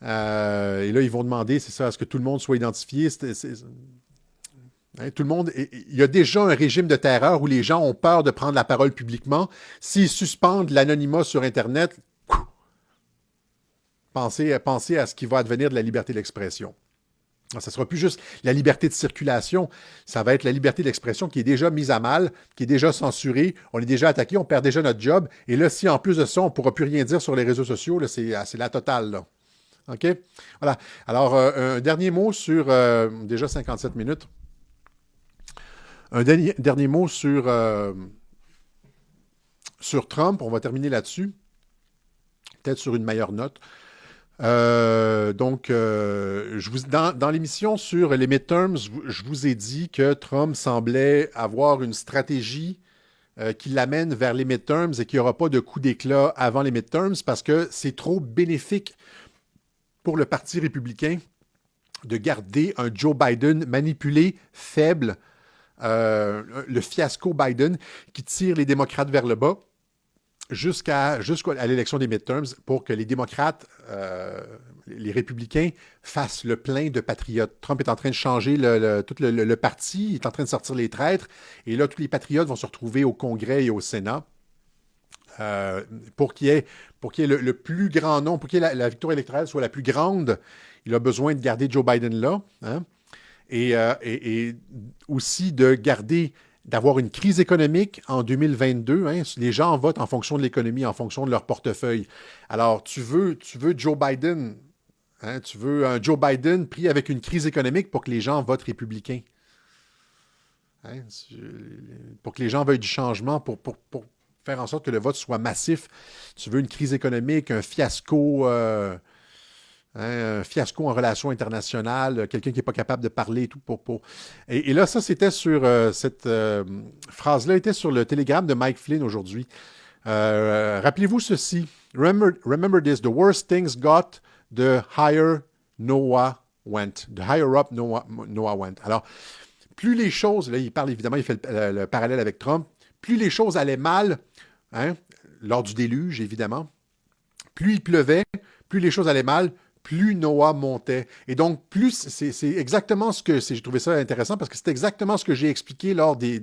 A: et là, ils vont demander, c'est ça, à ce que tout le monde soit identifié. Tout le monde... Il y a déjà un régime de terreur où les gens ont peur de prendre la parole publiquement. S'ils suspendent l'anonymat sur Internet, pensez à ce qui va advenir de la liberté d'expression. Ça ne sera plus juste la liberté de circulation, ça va être la liberté d'expression qui est déjà mise à mal, qui est déjà censurée, on est déjà attaqué, on perd déjà notre job. Et là, si en plus de ça, on ne pourra plus rien dire sur les réseaux sociaux, là, c'est la totale. Là. OK? Voilà. Alors, un dernier mot sur... déjà 57 minutes. Un dernier mot sur Trump. On va terminer là-dessus. Peut-être sur une meilleure note. Dans l'émission sur les midterms, je vous ai dit que Trump semblait avoir une stratégie qui l'amène vers les midterms et qu'il n'y aura pas de coup d'éclat avant les midterms parce que c'est trop bénéfique pour le Parti républicain de garder un Joe Biden manipulé, faible, le fiasco Biden qui tire les démocrates vers le bas. Jusqu'à l'élection des midterms pour que les démocrates, les républicains, fassent le plein de patriotes. Trump est en train de changer tout le parti, il est en train de sortir les traîtres, et là, tous les patriotes vont se retrouver au Congrès et au Sénat pour qu'il y ait le plus grand nombre, pour que la victoire électorale soit la plus grande. Il a besoin de garder Joe Biden là, hein, et aussi d'avoir une crise économique en 2022. Hein, les gens votent en fonction de l'économie, en fonction de leur portefeuille. Alors, tu veux Joe Biden, hein, tu veux un Joe Biden pris avec une crise économique pour que les gens votent républicain. Hein, pour que les gens veuillent du changement, pour faire en sorte que le vote soit massif. Tu veux une crise économique, un fiasco... un fiasco en relations internationales, quelqu'un qui n'est pas capable de parler et tout. Et là, ça, c'était sur cette phrase-là, était sur le télégramme de Mike Flynn aujourd'hui. Rappelez-vous ceci. Remember this, the worst things got, the higher Noah went. The higher up Noah went. Alors, plus les choses, là, il parle évidemment, il fait le parallèle avec Trump, plus les choses allaient mal, hein, lors du déluge, évidemment, plus il pleuvait, plus les choses allaient mal, plus Noah montait. Et donc, c'est exactement ce que... J'ai trouvé ça intéressant parce que c'est exactement ce que j'ai expliqué lors des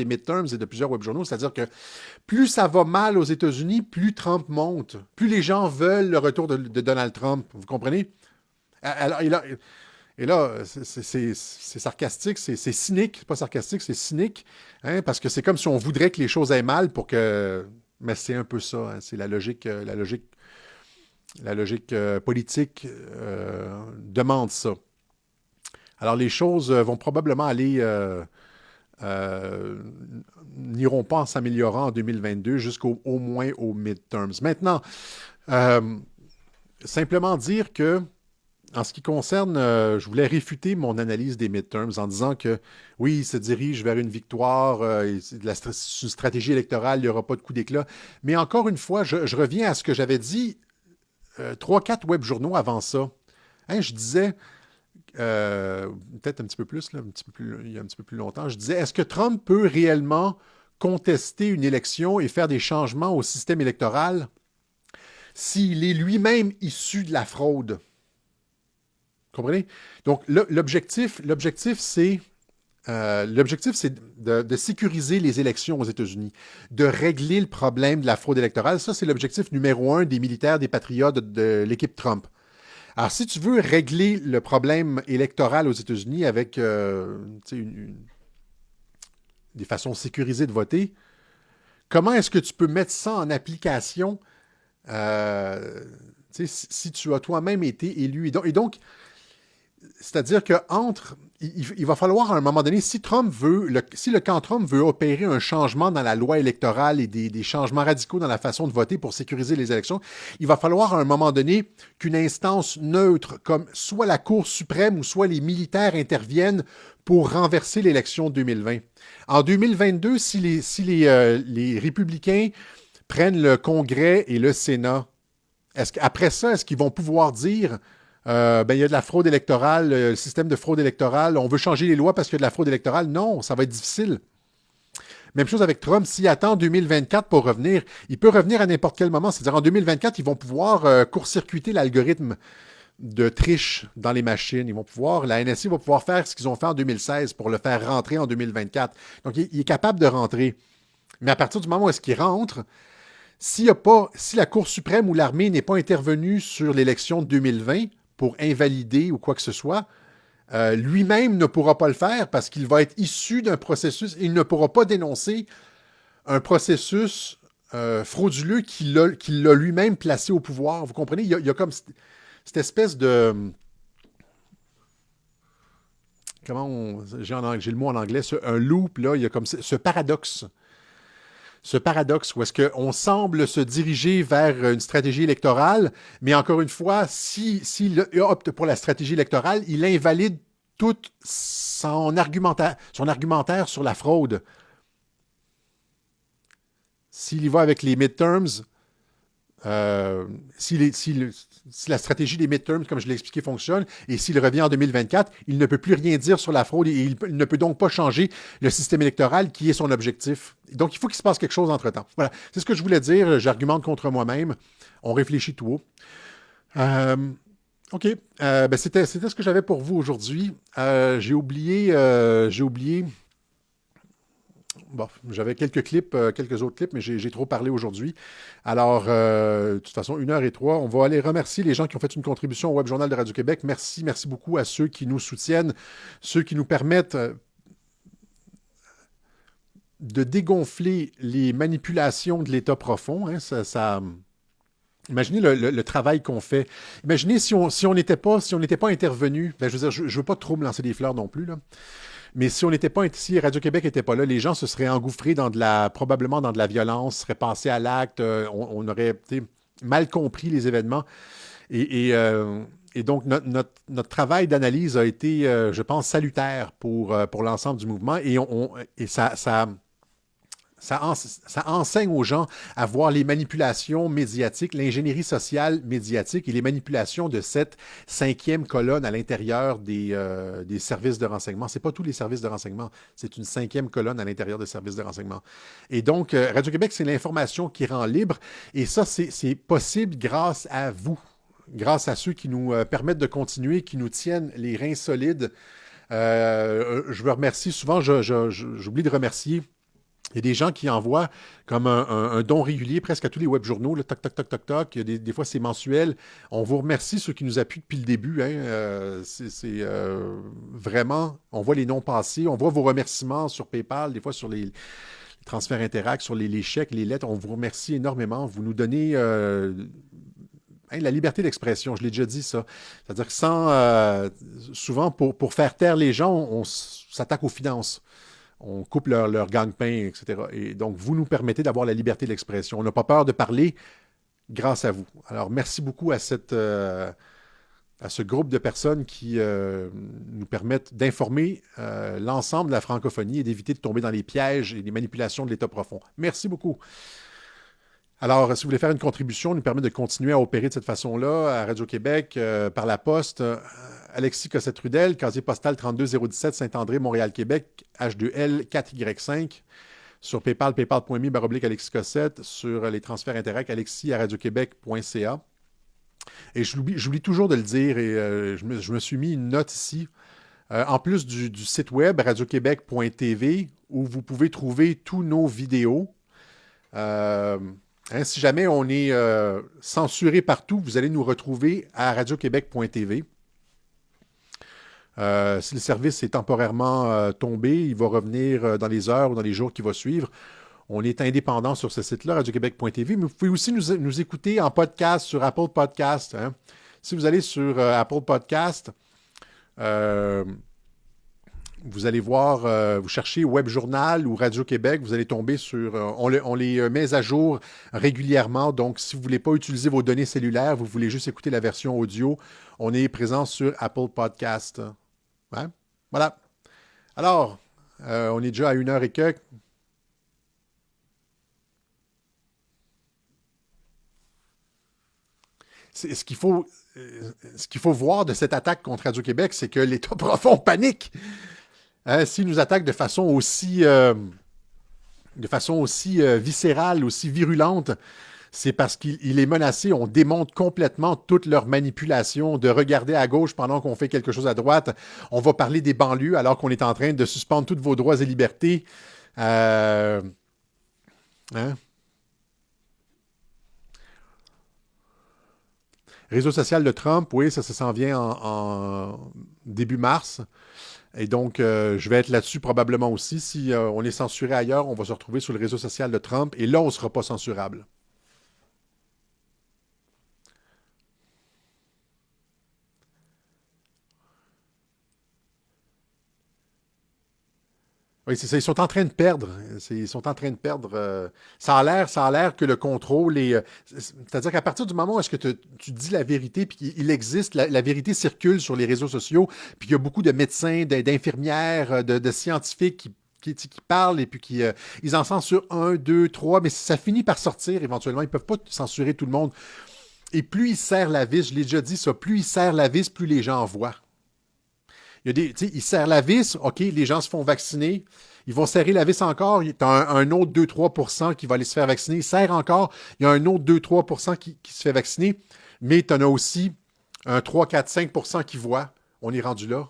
A: midterms et de plusieurs webjournaux. C'est-à-dire que plus ça va mal aux États-Unis, plus Trump monte. Plus les gens veulent le retour de Donald Trump. Vous comprenez? Alors, et là, c'est sarcastique, c'est cynique. C'est pas sarcastique, c'est cynique. Hein, parce que c'est comme si on voudrait que les choses aillent mal pour que... Mais c'est un peu ça. Hein, c'est la logique politique demande ça. Alors, les choses vont probablement aller... n'iront pas en s'améliorant en 2022 jusqu'au moins aux midterms. Maintenant, simplement dire que, en ce qui concerne... je voulais réfuter mon analyse des midterms en disant que, oui, il se dirige vers une victoire, c'est une stratégie électorale, il n'y aura pas de coup d'éclat. Mais encore une fois, je reviens à ce que j'avais dit 3-4 web journaux avant ça, hein, je disais, peut-être un petit peu plus, là, il y a un petit peu plus longtemps, je disais, est-ce que Trump peut réellement contester une élection et faire des changements au système électoral s'il est lui-même issu de la fraude? Comprenez? Donc, l'objectif, c'est de sécuriser les élections aux États-Unis, de régler le problème de la fraude électorale. Ça, c'est l'objectif numéro 1 des militaires, des patriotes de l'équipe Trump. Alors, si tu veux régler le problème électoral aux États-Unis avec des façons sécurisées de voter, comment est-ce que tu peux mettre ça en application si tu as toi-même été élu? Et donc c'est-à-dire il va falloir à un moment donné, si le camp Trump veut opérer un changement dans la loi électorale et des changements radicaux dans la façon de voter pour sécuriser les élections, il va falloir à un moment donné qu'une instance neutre, comme soit la Cour suprême ou soit les militaires interviennent pour renverser l'élection de 2020. En 2022, si les républicains prennent le Congrès et le Sénat, après ça, est-ce qu'ils vont pouvoir dire il y a de la fraude électorale, le système de fraude électorale, on veut changer les lois parce qu'il y a de la fraude électorale? Non, ça va être difficile. Même chose avec Trump, s'il attend 2024 pour revenir, il peut revenir à n'importe quel moment. C'est-à-dire en 2024, ils vont pouvoir court-circuiter l'algorithme de triche dans les machines. La NSC va pouvoir faire ce qu'ils ont fait en 2016 pour le faire rentrer en 2024. Donc, il est capable de rentrer. Mais à partir du moment où est-ce qu'il rentre, si la Cour suprême ou l'armée n'est pas intervenue sur l'élection de 2020 pour invalider ou quoi que ce soit, lui-même ne pourra pas le faire parce qu'il va être issu d'un processus. Il ne pourra pas dénoncer un processus frauduleux qu'il a lui-même placé au pouvoir. Vous comprenez? Il y a comme cette espèce de... J'ai le mot en anglais, un loop, là, il y a comme ce paradoxe. Ce paradoxe où est-ce qu'on semble se diriger vers une stratégie électorale, mais encore une fois, s'il opte pour la stratégie électorale, il invalide tout son argumentaire sur la fraude. S'il y va avec les midterms, si la stratégie des midterms, comme je l'ai expliqué, fonctionne, et s'il revient en 2024, il ne peut plus rien dire sur la fraude et il ne peut donc pas changer le système électoral qui est son objectif. Donc, il faut qu'il se passe quelque chose entre-temps. Voilà, c'est ce que je voulais dire. J'argumente contre moi-même. On réfléchit tout haut. OK. C'était ce que j'avais pour vous aujourd'hui. J'ai oublié... Bon, j'avais quelques autres clips, mais j'ai trop parlé aujourd'hui. Alors, de toute façon, 1h03, on va aller remercier les gens qui ont fait une contribution au Web Journal de Radio-Québec. Merci beaucoup à ceux qui nous soutiennent, ceux qui nous permettent de dégonfler les manipulations de l'État profond. Hein, imaginez le travail qu'on fait. Imaginez si on n'était pas intervenu. Je veux dire, je veux pas trop me lancer des fleurs non plus, là. Mais si Radio-Québec n'était pas là, les gens se seraient engouffrés probablement dans de la violence, seraient passés à l'acte, on aurait mal compris les événements. Et donc, notre travail d'analyse a été, je pense, salutaire pour l'ensemble du mouvement. Et ça enseigne aux gens à voir les manipulations médiatiques, l'ingénierie sociale médiatique et les manipulations de cette 5e colonne à l'intérieur des services de renseignement. Ce n'est pas tous les services de renseignement, c'est une 5e colonne à l'intérieur des services de renseignement. Et donc, Radio-Québec, c'est l'information qui rend libre. Et ça, c'est possible grâce à vous, grâce à ceux qui nous permettent de continuer, qui nous tiennent les reins solides. Je vous remercie souvent, j'oublie de remercier. Il y a des gens qui envoient comme un don régulier presque à tous les web journaux, là, toc, toc, toc, toc, toc. Il y a des fois, c'est mensuel. On vous remercie, ceux qui nous appuient depuis le début. Hein. C'est vraiment, on voit les noms passer, on voit vos remerciements sur PayPal, des fois sur les transferts Interact, sur les chèques, les lettres. On vous remercie énormément. Vous nous donnez la liberté d'expression, je l'ai déjà dit ça. C'est-à-dire que souvent, pour faire taire les gens, on s'attaque aux finances. On coupe leur gagne-pain, etc. Et donc, vous nous permettez d'avoir la liberté d'expression. On n'a pas peur de parler grâce à vous. Alors, merci beaucoup à ce groupe de personnes qui nous permettent d'informer l'ensemble de la francophonie et d'éviter de tomber dans les pièges et les manipulations de l'État profond. Merci beaucoup. Alors, si vous voulez faire une contribution, nous permet de continuer à opérer de cette façon-là à Radio-Québec, par la poste. Alexis Cossette-Rudel, casier postal 32017, Saint-André, Montréal-Québec, H2L 4Y5. Sur PayPal, paypal.me/Alexis Cossette. Sur les transferts Interact, alexis@radioquebec.ca. Et j'oublie toujours de le dire, et je me suis mis une note ici. En plus du site web radioquebec.tv, où vous pouvez trouver tous nos vidéos. Si jamais on est censuré partout, vous allez nous retrouver à radioquebec.tv. Si le service est temporairement tombé, il va revenir dans les heures ou dans les jours qui vont suivre. On est indépendant sur ce site-là, radioquebec.tv, mais vous pouvez aussi nous écouter en podcast sur Apple Podcast. Hein. Si vous allez sur Apple Podcast, vous allez voir, vous cherchez Web Journal ou Radio-Québec, vous allez tomber sur... on les met à jour régulièrement, donc si vous ne voulez pas utiliser vos données cellulaires, vous voulez juste écouter la version audio, on est présent sur Apple Podcast. Hein? Voilà. Alors, on est déjà à 1 heure et quelques. Ce qu'il faut voir de cette attaque contre Radio-Québec, c'est que l'État profond panique. Hein, s'il nous attaque de façon aussi viscérale, aussi virulente, c'est parce qu'il est menacé. On démonte complètement toute leur manipulation de regarder à gauche pendant qu'on fait quelque chose à droite. On va parler des banlieues alors qu'on est en train de suspendre tous vos droits et libertés. Hein? Réseau social de Trump, oui, ça s'en vient en début mars. Et donc, je vais être là-dessus probablement aussi. Si on est censuré ailleurs, on va se retrouver sur le réseau social de Trump. Et là, on ne sera pas censurable. Oui, c'est ça. Ils sont en train de perdre. Ils sont en train de perdre. Ça a l'air que le contrôle est. C'est-à-dire qu'à partir du moment où est-ce que tu dis la vérité, puis qu'il existe, la vérité circule sur les réseaux sociaux, puis il y a beaucoup de médecins, d'infirmières, de scientifiques qui parlent, et puis ils en censurent 1, 2, 3, mais ça finit par sortir éventuellement. Ils ne peuvent pas censurer tout le monde. Et plus ils serrent la vis, je l'ai déjà dit ça, plus ils serrent la vis, plus les gens en voient. Ils serrent la vis, OK, les gens se font vacciner, ils vont serrer la vis encore, il y a un autre 2-3% qui va aller se faire vacciner, ils serrent encore, il y a un autre 2-3% qui se fait vacciner, mais tu en as aussi un 3-4-5% qui voit, on est rendu là,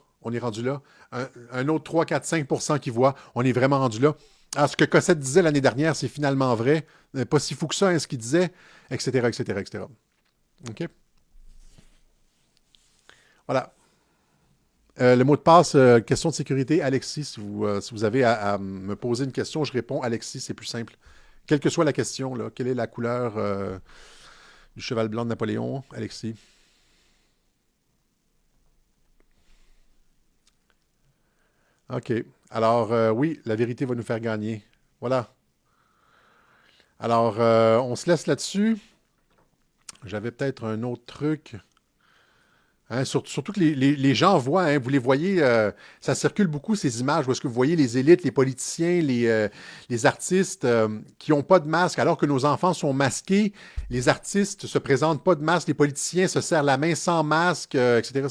A: un autre 3-4-5% qui voit, on est vraiment rendu là. Alors, ce que Cossette disait l'année dernière, c'est finalement vrai, pas si fou que ça, hein, ce qu'il disait, etc., etc., etc. OK? Voilà. Le mot de passe, question de sécurité, Alexis, si vous avez à me poser une question, je réponds Alexis, c'est plus simple. Quelle que soit la question, là, quelle est la couleur du cheval blanc de Napoléon, Alexis? OK. Alors, oui, la vérité va nous faire gagner. Voilà. Alors, on se laisse là-dessus. J'avais peut-être un autre truc. Hein, surtout que les gens voient, hein, vous les voyez, ça circule beaucoup ces images où est-ce que vous voyez les élites, les politiciens, les artistes qui n'ont pas de masque, alors que nos enfants sont masqués, les artistes se présentent pas de masque, les politiciens se serrent la main sans masque, etc.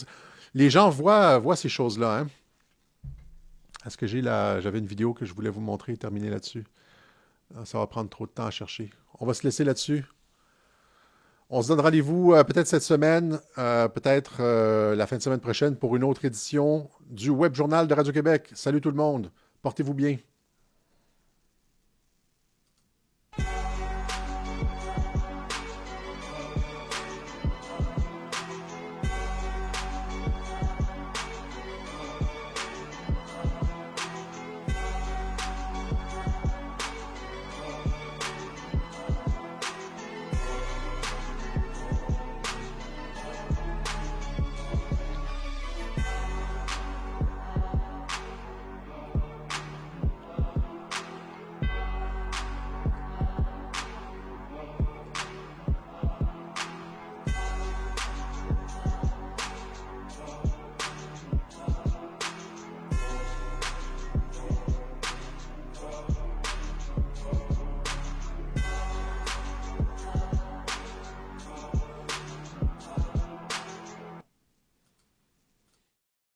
A: Les gens voient ces choses-là. Hein. Est-ce que j'avais une vidéo que je voulais vous montrer et terminer là-dessus? Ça va prendre trop de temps à chercher. On va se laisser là-dessus. On se donne rendez-vous peut-être cette semaine, peut-être la fin de semaine prochaine pour une autre édition du Web Journal de Radio-Québec. Salut tout le monde. Portez-vous bien.